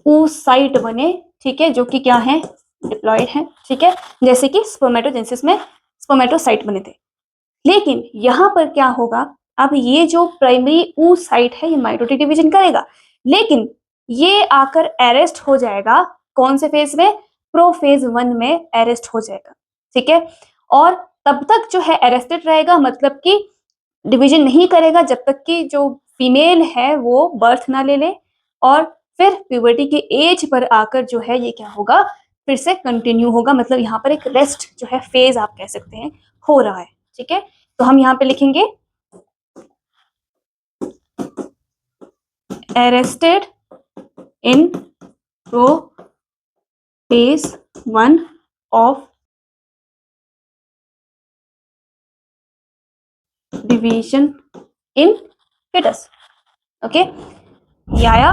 oocyte बने, ठीक है, जो कि क्या है, डिप्लॉयड है, ठीक है। जैसे कि स्पर्मेटोजेनेसिस में स्पर्मेटोसाइट बने थे। लेकिन यहां पर क्या होगा, अब ये जो प्राइमरी oocyte है ये माइटोटिक डिवीजन करेगा, लेकिन ये आकर अरेस्ट हो जाएगा कौन से फेज में, प्रोफेज 1 में अरेस्ट हो जाएगा, ठीक है। और तब तक जो है अरेस्टेड रहेगा, मतलब कि डिवीजन नहीं करेगा जब तक कि जो फीमेल है वो बर्थ ना ले ले, और फिर प्यूबर्टी के एज पर आकर जो है ये क्या होगा, फिर से कंटिन्यू होगा, मतलब यहाँ पर एक रेस्ट जो है फेज आप कह सकते हैं हो रहा है, ठीक है। तो हम यहाँ पे लिखेंगे arrested in prophase 1 of division in fetus, okay. ये आया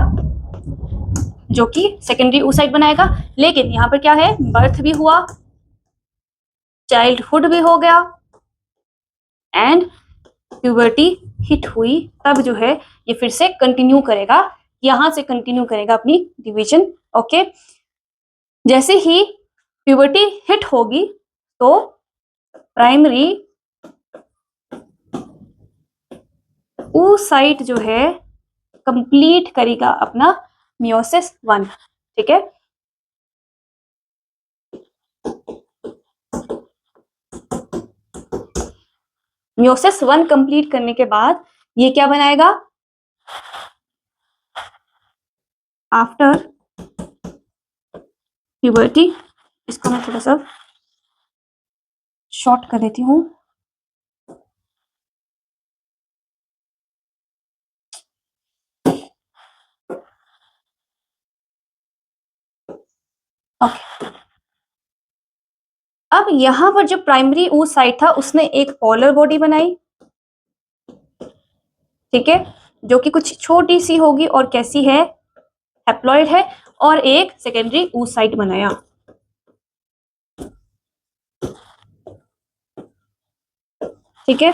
जो कि सेकेंडरी oocyte बनाएगा, लेकिन यहाँ पर क्या है, बर्थ भी हुआ, चाइल्डहुड भी हो गया एंड प्यूबर्टी हिट हुई, तब जो है ये फिर से कंटिन्यू करेगा, यहां से कंटिन्यू करेगा अपनी डिवीजन, ओके। जैसे ही प्यूबर्टी हिट होगी तो प्राइमरी oocyte जो है कंप्लीट करेगा अपना मियोसिस 1, ठीक है। मियोसिस 1 कंप्लीट करने के बाद ये क्या बनाएगा, आफ्टर प्यूबर्टी, इसको मैं थोड़ा सा शॉर्ट कर देती हूँ। ओके, अब यहां पर जो प्राइमरी oocyte था उसने एक पोलर बॉडी बनाई, ठीक है, जो कि कुछ छोटी सी होगी और कैसी है, हैप्लॉइड है, और एक सेकेंडरी oocyte बनाया। ठीक है,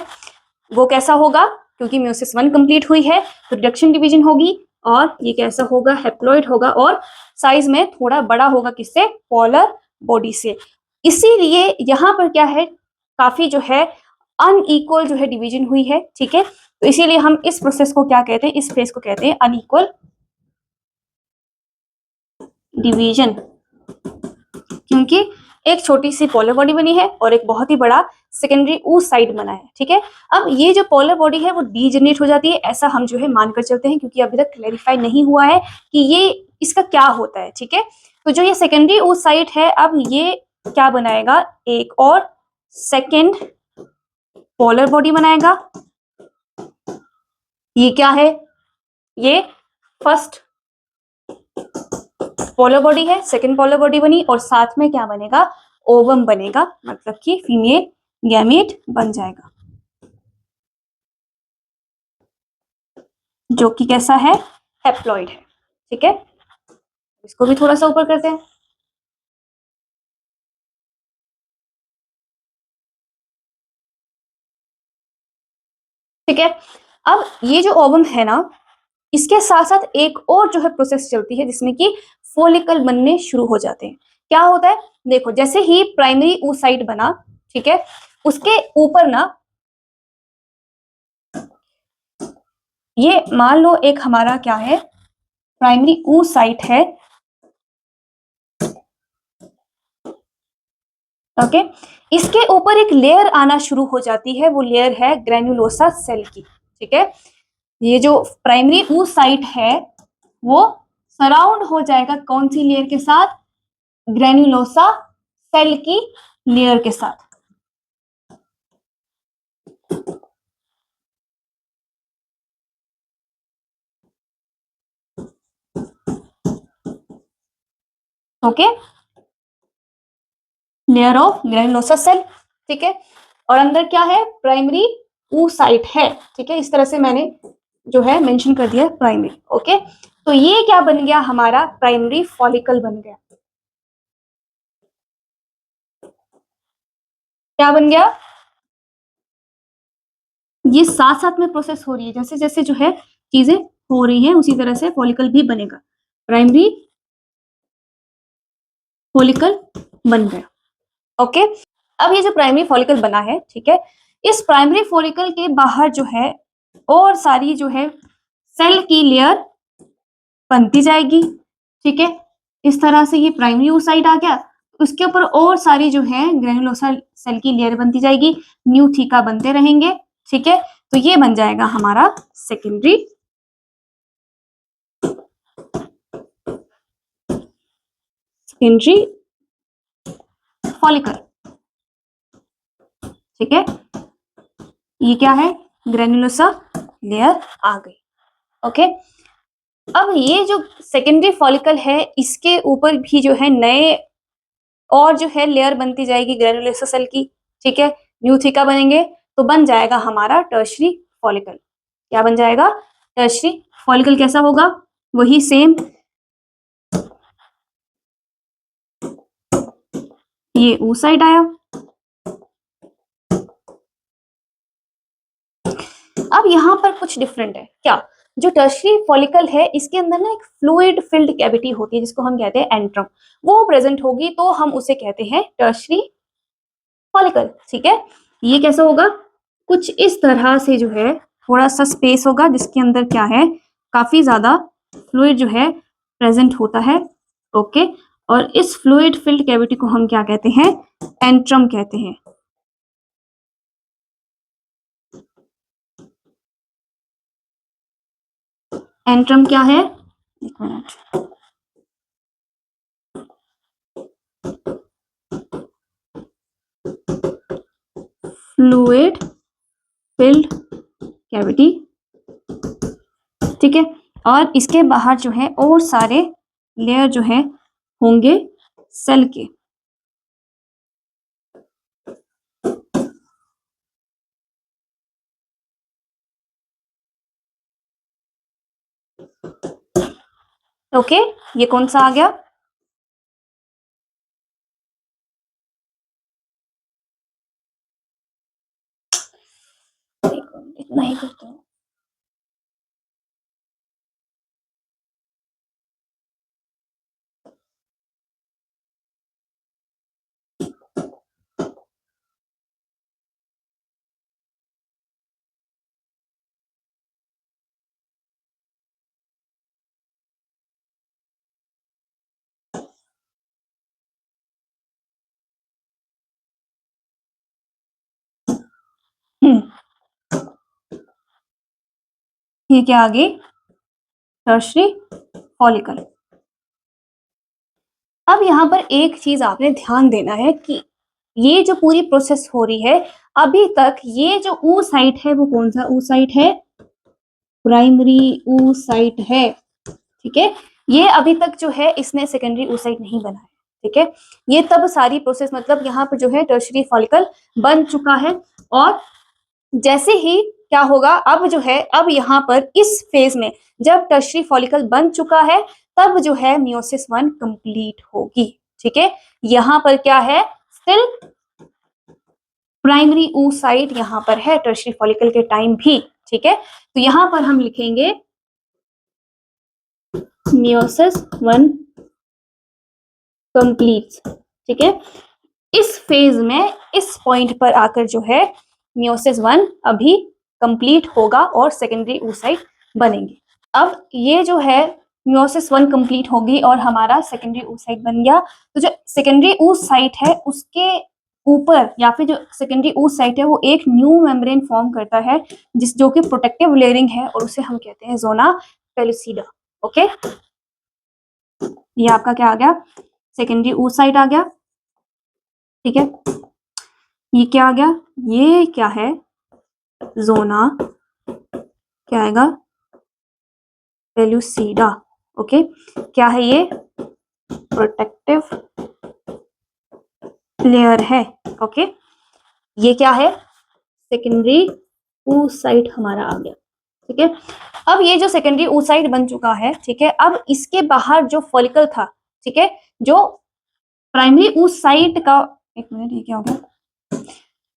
वो कैसा होगा, क्योंकि म्योसिस 1 कंप्लीट हुई है तो रिडक्शन डिवीजन होगी, और ये कैसा होगा, हैप्लॉइड होगा और साइज में थोड़ा बड़ा होगा, किससे, पोलर बॉडी से। इसीलिए यहां पर क्या है, काफी जो है अनइक्वल जो है डिवीजन हुई है। ठीक है, तो इसीलिए हम इस प्रोसेस को क्या कहते हैं, इस फेज को कहते हैं अनइक्वल डिवीजन, क्योंकि एक छोटी सी पोलर बॉडी बनी है और एक बहुत ही बड़ा सेकेंडरी oocyte बना है। ठीक है, अब ये जो पोलर बॉडी है वो डीजेनरेट हो जाती है, ऐसा हम जो है मानकर चलते हैं, क्योंकि अभी तक क्लैरिफाई नहीं हुआ है कि ये इसका क्या होता है। ठीक है, तो जो ये सेकेंडरी oocyte है, अब ये क्या बनाएगा, एक और सेकेंड पोलर बॉडी बनाएगा। ये क्या है, ये फर्स्ट पोलर बॉडी है, सेकेंड पोलर बॉडी बनी, और साथ में क्या बनेगा, ओवम बनेगा, मतलब कि फीमेल गैमेट बन जाएगा, जो कि कैसा है, हैप्लॉइड है। ठीक है, इसको भी थोड़ा सा ऊपर करते हैं। ठीक है, अब ये जो ओवम है ना, इसके साथ साथ एक और जो है प्रोसेस चलती है, जिसमें कि फॉलिकल बनने शुरू हो जाते हैं। क्या होता है, देखो, जैसे ही प्राइमरी oocyte बना, ठीक है, उसके ऊपर ना, ये मान लो एक हमारा क्या है, प्राइमरी oocyte है। ओके, इसके ऊपर एक लेयर आना शुरू हो जाती है, वो लेयर है ग्रेन्युलोसा सेल की। ठीक है, ये जो प्राइमरी oocyte है वो सराउंड हो जाएगा कौन सी लेयर के साथ, ग्रेन्युलोसा सेल की लेयर के साथ। Okay, layer of granulosa cell. ठीक है, और अंदर क्या है, प्राइमरी oocyte है। ठीक है, इस तरह से मैंने जो है मेंशन कर दिया प्राइमरी। ओके, तो ये क्या बन गया, हमारा प्राइमरी फॉलिकल बन गया। क्या बन गया, ये साथ साथ में प्रोसेस हो रही है, जैसे जैसे जो है चीजें हो रही हैं उसी तरह से फॉलिकल भी बनेगा, प्राइमरी फॉलिकल बन गया। ओके, अब ये जो प्राइमरी फॉलिकल बना है, ठीक है, इस प्राइमरी फॉलिकल के बाहर जो है और सारी जो है सेल की लेयर बनती जाएगी। ठीक है, इस तरह से ये प्राइमरी oocyte आ गया, उसके ऊपर और सारी जो है ग्रेनुलोसा सेल की लेयर बनती जाएगी, न्यू थीका बनते रहेंगे। ठीक है, तो ये बन जाएगा हमारा सेकेंडरी सेकेंडरी फॉलिकल। ठीक है, ये क्या है, ग्रेनुलोसा लेयर आ गई। ओके, अब ये जो सेकेंडरी फॉलिकल है, इसके ऊपर भी जो है नए और जो है लेयर बनती जाएगी ग्रेनुलोसा सेल की। ठीक है, न्यू थीका बनेंगे, तो बन जाएगा हमारा टर्शरी फॉलिकल। क्या बन जाएगा, टर्शरी फॉलिकल। कैसा होगा, वही सेम, ये oocyte आया। अब यहाँ पर कुछ डिफरेंट है, क्या, जो टर्शरी फॉलिकल है इसके अंदर ना एक फ्लूइड फिल्ड कैविटी होती है, जिसको हम कहते हैं एंट्रम, वो प्रेजेंट होगी तो हम उसे कहते हैं टर्शरी फॉलिकल। ठीक है, ये कैसा होगा, कुछ इस तरह से जो है थोड़ा सा स्पेस होगा, जिसके अंदर क्या है, काफी ज्यादा फ्लूइड जो है प्रेजेंट होता है। ओके, और इस फ्लूइड फिल्ड कैविटी को हम क्या कहते हैं, एंट्रम कहते हैं। एंट्रम क्या है, एक मिनट, फ्लूइड फिल्ड कैविटी, ठीक है। और इसके बाहर जो है और सारे लेयर जो है होंगे सेल के। ओके, ये कौन सा आ गया? इतना ही करते हैं। ये क्या आ गई? Tertiary follicle. अब यहाँ पर एक चीज आपने ध्यान देना है कि ये जो पूरी प्रोसेस हो रही है अभी तक, ये जो ऊ साइट है वो कौन सा ऊ साइट है? प्राइमरी ऊ साइट है, ठीक है। ये अभी तक जो है इसने सेकेंडरी ऊ साइट नहीं बना है, ठीक है। ये तब सारी प्रोसेस, मतलब यहाँ पर जो है टर्शरी फॉलिकल बन चुका है। और जैसे ही क्या होगा, अब जो है, अब यहाँ पर इस फेज में जब टर्शरी फॉलिकल बन चुका है तब जो है मियोसिस 1 कंप्लीट होगी, ठीक है। यहाँ पर क्या है? स्टिल प्राइमरी ऊ साइट यहाँ पर है टर्शरी फॉलिकल के टाइम भी, ठीक है। तो यहाँ पर हम लिखेंगे मियोसिस 1 कंप्लीट, ठीक है। इस फेज में, इस पॉइंट पर आकर जो है मियोसिस 1 अभी कंप्लीट होगा और सेकेंडरी oocyte बनेंगे। अब ये जो है मियोसिस 1 कंप्लीट होगी और हमारा सेकेंडरी oocyte बन गया। तो जो सेकेंडरी oocyte है उसके ऊपर, या फिर जो सेकेंडरी oocyte है वो एक न्यू मेम्ब्रेन फॉर्म करता है जो कि प्रोटेक्टिव लेयरिंग है, और उसे हम कहते हैं जोना पेलुसिडा। ओके, ये आपका क्या आ गया? सेकेंडरी oocyte आ गया, ठीक है। ये क्या आ गया? ये क्या है? जोना, क्या आएगा? पेलुसिडा। ओके, क्या है ये? प्रोटेक्टिव लेयर है। ओके, ये क्या है? सेकेंडरी oocyte हमारा आ गया, ठीक है। अब ये जो सेकेंडरी oocyte बन चुका है, ठीक है, अब इसके बाहर जो फॉलिकल था, ठीक है, जो प्राइमरी oocyte का, एक मिनट, ये क्या हो गया?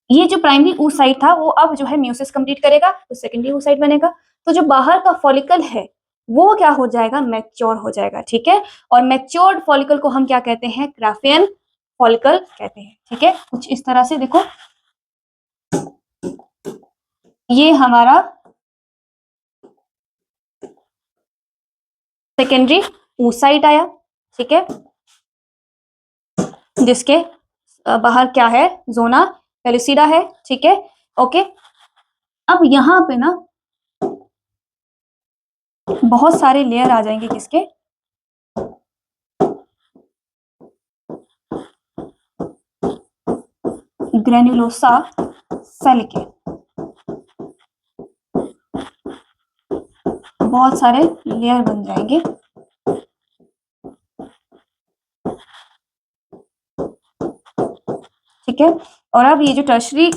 ये जो प्राइमरी oocyte था वो अब जो है म्यूसिस कंप्लीट करेगा तो सेकेंडरी oocyte बनेगा। तो जो बाहर का फॉलिकल है वो क्या हो जाएगा? मैच्योर हो जाएगा, ठीक है। और मैच्योर्ड फॉलिकल को हम क्या कहते हैं? ग्राफियन फॉलिकल कहते हैं, ठीक है। कुछ इस तरह से देखो, ये हमारा सेकेंडरी oocyte आया, ठीक है, जिसके बाहर क्या है? जोना पेलुसिडा है, ठीक है। ओके, अब यहाँ पे ना बहुत सारे लेयर आ जाएंगे, किसके? ग्रेन्युलोसा सेल के। बहुत सारे लेयर बन जाएंगे, ठीक है। और अब ये जो टर्शरी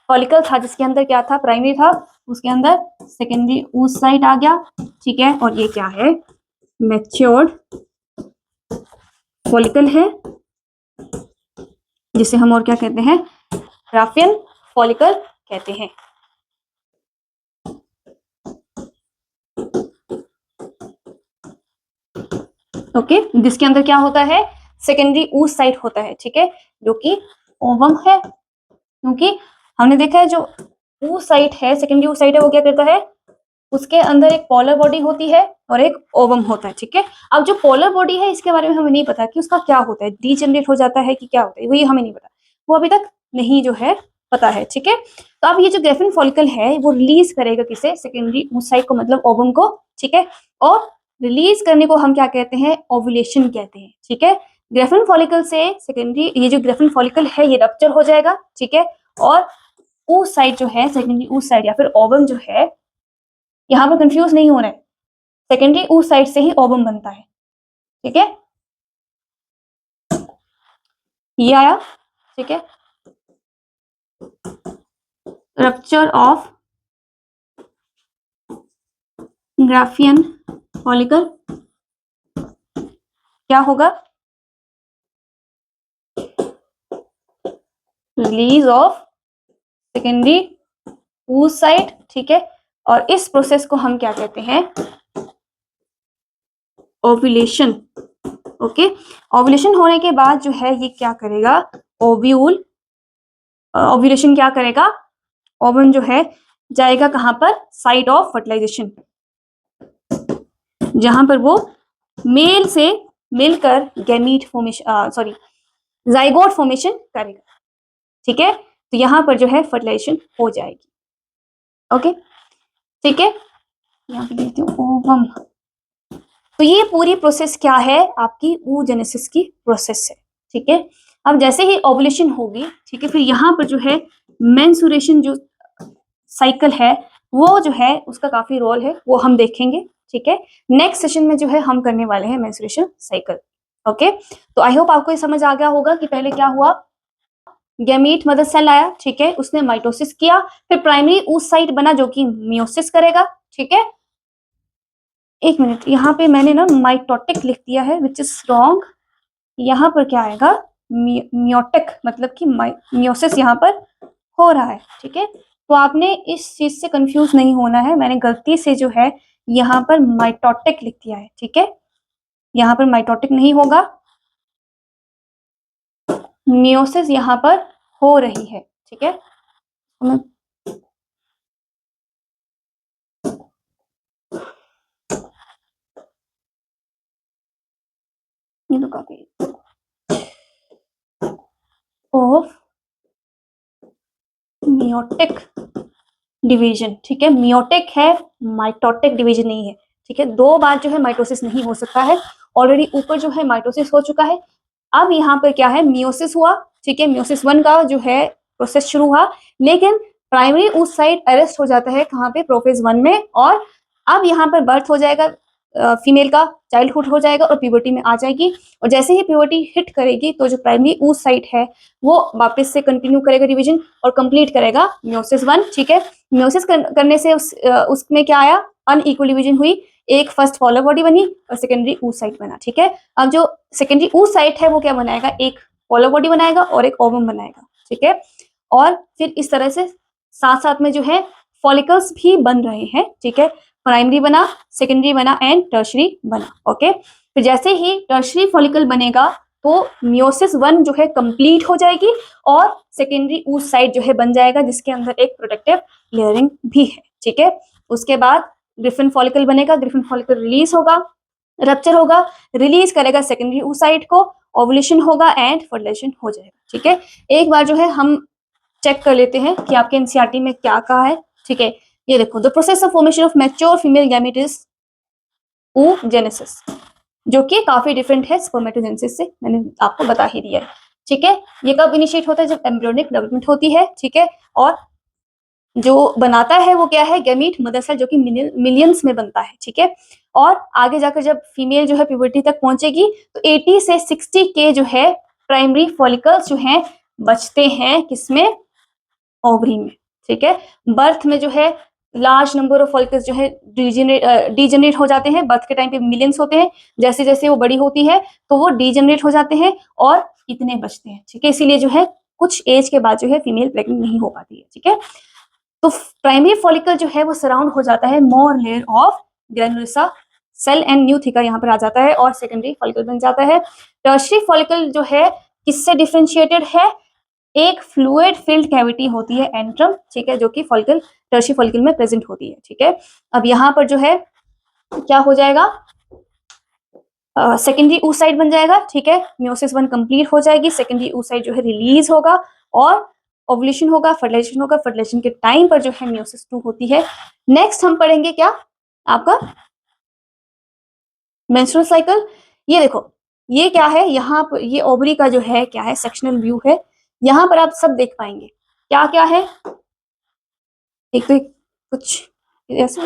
फॉलिकल था जिसके अंदर क्या था? प्राइमरी था, उसके अंदर सेकेंडरी oocyte आ गया, ठीक है। और ये क्या है? मैच्योर्ड फॉलिकल है, जिसे हम और क्या कहते हैं? ग्राफियन फॉलिकल कहते हैं। ओके, जिसके अंदर क्या होता है? सेकेंडरी oocyte होता है, ठीक है, जो कि ओवम है। क्योंकि हमने देखा है जो oocyte है, सेकेंडरी oocyte है, वो क्या करता है? उसके अंदर एक पोलर बॉडी होती है और एक ओवम होता है, ठीक है। अब जो पोलर बॉडी है इसके बारे में हमें नहीं पता कि उसका क्या होता है, डीजनरेट हो जाता है कि क्या होता है, वही हमें नहीं पता, वो अभी तक नहीं जो है पता है, ठीक है। तो अब ये जो ग्राफियन फॉलिकल है वो रिलीज करेगा किसे? सेकेंडरी oocyte को, मतलब ओवम को, ठीक है। और रिलीज करने को हम क्या कहते हैं, ओव्यूलेशन कहते हैं, ठीक है। ग्रेफिन फॉलिकल से सेकेंडरी, ये जो ग्रेफिन फॉलिकल है ये रप्चर हो जाएगा, ठीक है, और ऊस साइड जो है, सेकेंडरी ऊस साइड या फिर ओवम जो है, यहाँ पर कंफ्यूज नहीं होना है, सेकेंडरी ऊस साइड से ही ओवम बनता है, ठीक है, ये आया, ठीक है। रप्चर ऑफ ग्राफियन फॉलिकल क्या होगा, रिलीज ऑफ सेकेंडरी ऊस साइड, ठीक है, और इस प्रोसेस को हम क्या कहते हैं, ओव्यूलेशन, ओके। ओव्यूलेशन होने के बाद जो है ये क्या करेगा, ओव्यूल, ओव्यूलेशन क्या करेगा, ओवम जो है जाएगा कहां पर, साइट ऑफ फर्टिलाइजेशन, जहां पर वो मेल से मिलकर gamete formation, sorry zygote formation करेगा, ठीक है। तो यहां पर जो है फर्टिलाइजेशन हो जाएगी, ओके, ठीक है। यहाँ पे देखती हूँ ओवम, तो ये पूरी प्रोसेस क्या है, आपकी oogenesis की प्रोसेस है, ठीक है। अब जैसे ही ओव्यूलेशन होगी, ठीक है, फिर यहाँ पर जो है मेंसुरेशन जो साइकिल है वो जो है उसका काफी रोल है, वो हम देखेंगे, ठीक है। नेक्स्ट सेशन में जो है हम करने वाले हैं मेंसुरेशन साइकिल, ओके। तो आई होप आपको ये समझ आ गया होगा कि पहले क्या हुआ, गैमीट मदर सेल आया, ठीक है, उसने माइटोसिस किया, फिर प्राइमरी ऊस साइट बना जो कि मियोसिस करेगा, ठीक है। एक मिनट, यहाँ पे मैंने ना माइटोटिक लिख दिया है विच इज रॉन्ग, यहाँ पर क्या आएगा, मियोटिक, मतलब कि मियोसिस यहाँ पर हो रहा है, ठीक है। तो आपने इस चीज से कंफ्यूज नहीं होना है, मैंने गलती से जो है यहाँ पर माइटोटिक लिख दिया है, ठीक है, यहाँ पर माइटोटिक नहीं होगा, मियोसिस यहाँ पर हो रही है, ठीक है। ये तो काफी ऑफ मियोटिक डिवीजन, ठीक है, मियोटिक है, माइटोटिक डिवीजन नहीं है, ठीक है। दो बार जो है माइटोसिस नहीं हो सकता है, ऑलरेडी ऊपर जो है माइटोसिस हो चुका है, अब यहाँ पर क्या है, मियोसिस हुआ, ठीक है, मियोसिस 1 का जो है प्रोसेस शुरू हुआ, लेकिन प्राइमरी उस साइड अरेस्ट हो जाता है कहाँ पे, प्रोफेज 1 में, और अब यहाँ पर बर्थ हो जाएगा, फीमेल का चाइल्डहुड हो जाएगा और प्यूबर्टी में आ जाएगी, और जैसे ही प्यूबर्टी हिट करेगी तो जो प्राइमरी ऊस साइट है वो वापस से कंटिन्यू करेगा डिवीजन और कंप्लीट करेगा मियोसिस 1, ठीक है। मियोसिस करने से उसमें क्या आया, अनइक्वल डिवीजन हुई, एक फर्स्ट फॉलो बॉडी बनी और सेकेंडरी ऊस साइट बना, ठीक है। अब जो सेकेंडरी ऊस साइट है वो क्या बनाएगा, एक फॉलो बॉडी बनाएगा और एक ओवम बनाएगा, ठीक है। और फिर इस तरह से साथ साथ में जो है फॉलिकल्स भी बन रहे हैं, ठीक है, प्राइमरी बना, सेकेंडरी बना एंड टर्शरी बना, ओके। फिर जैसे ही टर्शरी फॉलिकल बनेगा तो मियोसिस 1 जो है कंप्लीट हो जाएगी और सेकेंडरी ऊस साइट जो है बन जाएगा, जिसके अंदर एक प्रोटेक्टिव लेयरिंग भी है, ठीक है। उसके बाद ग्रिफिन फॉलिकल बनेगा, ग्रिफिन फॉलिकल रिलीज होगा, रप्चर होगा, रिलीज करेगा सेकेंडरी oocyte को, ओवुलेशन होगा एंड फर्टिलाइजेशन हो जाएगा, ठीक है। एक बार जो है हम चेक कर लेते हैं कि आपके एनसीईआरटी में क्या कहा है, ठीक है। ये देखो, the process of formation of mature female gamete is oogenesis, जो कि काफी डिफरेंट है स्पर्मेटोजेनेसिस से, मैंने आपको बता ही दिया है, ठीक है। ये कब इनिशिएट होता है, जब एम्ब्रियोनिक डेवलपमेंट होती है, ठीक है, और जो बनाता है वो क्या है, गैमीट मदर सेल, जो कि मिलियंस में बनता है, ठीक है। और आगे जाकर जब फीमेल जो है प्यूबर्टी तक पहुंचेगी तो 80 से 60 के जो है प्राइमरी फॉलिकल्स जो हैं बचते हैं, किसमें, ओवरी में, ठीक है। बर्थ में जो है लार्ज नंबर ऑफ फॉलिकल्स जो है डीजेनरेट हो जाते हैं, बर्थ के टाइम पे मिलियंस होते हैं, जैसे जैसे वो बड़ी होती है तो वो डीजेनरेट हो जाते हैं और इतने बचते हैं, ठीक है। इसीलिए जो है कुछ एज के बाद जो है फीमेल प्रेग्नेंट नहीं हो पाती है, ठीक है। तो प्राइमरी फॉलिकल जो है वो सराउंड हो जाता है more layer of granulosa cell and new theca यहाँ पर आ जाता है और सेकेंडरी फॉलिकल बन जाता है। टर्शरी फॉलिकल जो है किससे डिफरेंशिएटेड है, एक फ्लूइड फिल्ड कैविटी होती है एंट्रम, ठीक है, जो कि फॉलिकल, टर्शरी फॉलिकल में प्रेजेंट होती है, ठीक है। अब यहाँ पर जो है क्या हो जाएगा, सेकेंडरी oocyte बन जाएगा, ठीक है, मियोसिस 1 कंप्लीट हो जाएगी, सेकेंडरी oocyte जो है रिलीज होगा और ओवुलेशन होगा, फर्टिलाइजेशन होगा, फर्टिलाइजेशन के टाइम पर जो है मियोसिस 2 होती है। नेक्स्ट हम पढ़ेंगे क्या, आपका मेंस्ट्रुअल साइकिल, ये देखो ये क्या है, यहाँ पर ये ओवरी का जो है क्या है सेक्शनल व्यू है, यहाँ पर आप सब देख पाएंगे क्या क्या है। एक तो कुछ ऐसे,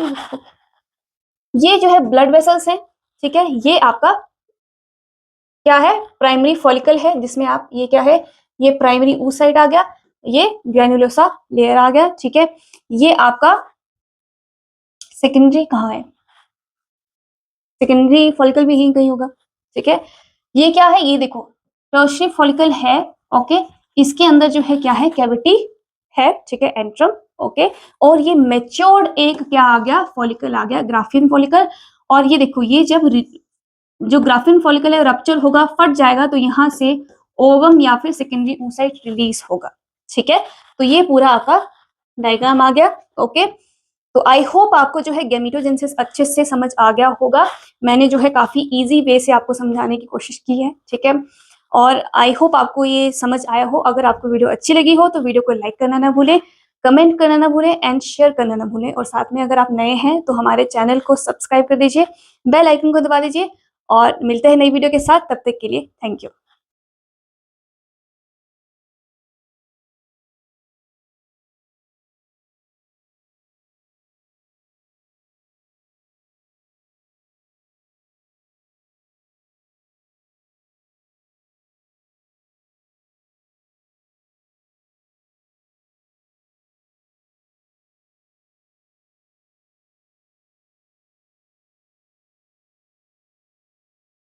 ये जो है ब्लड वेसल्स है, ठीक है, ये आपका क्या है प्राइमरी फॉलिकल है, जिसमें आप ये क्या है, ये प्राइमरी ऊ साइड आ गया, ये ग्रैन्युलोसा लेयर आ गया, ठीक है। ये आपका सेकेंडरी कहाँ है, सेकेंडरी फॉलिकल भी यहीं कहीं होगा, ठीक है। ये क्या है, ये देखो टर्शियरी फॉलिकल है, ओके, इसके अंदर जो है क्या है कैविटी है, ठीक है, एंट्रम, ओके। और ये मेच्योर्ड एक क्या आ गया फॉलिकल आ गया, ग्राफियन फॉलिकल। और ये देखो ये जब जो ग्राफियन फॉलिकल है रप्चर होगा, फट जाएगा, तो यहाँ से ओवम या फिर सेकेंडरी oocyte रिलीज होगा, ठीक है। तो ये पूरा आपका डायग्राम आ गया, ओके। तो आई होप आपको जो है गैमेटोजेनेसिस अच्छे से समझ आ गया होगा। मैंने जो है काफी इजी वे से आपको समझाने की कोशिश की है, ठीक है। और आई होप आपको ये समझ आया हो। अगर आपको वीडियो अच्छी लगी हो तो वीडियो को लाइक करना ना भूलें, कमेंट करना ना भूलें एंड शेयर करना ना भूलें। और साथ में अगर आप नए हैं तो हमारे चैनल को सब्सक्राइब कर दीजिए, बेल आइकन को दबा दीजिए। और मिलते हैं नई वीडियो के साथ, तब तक के लिए थैंक यू।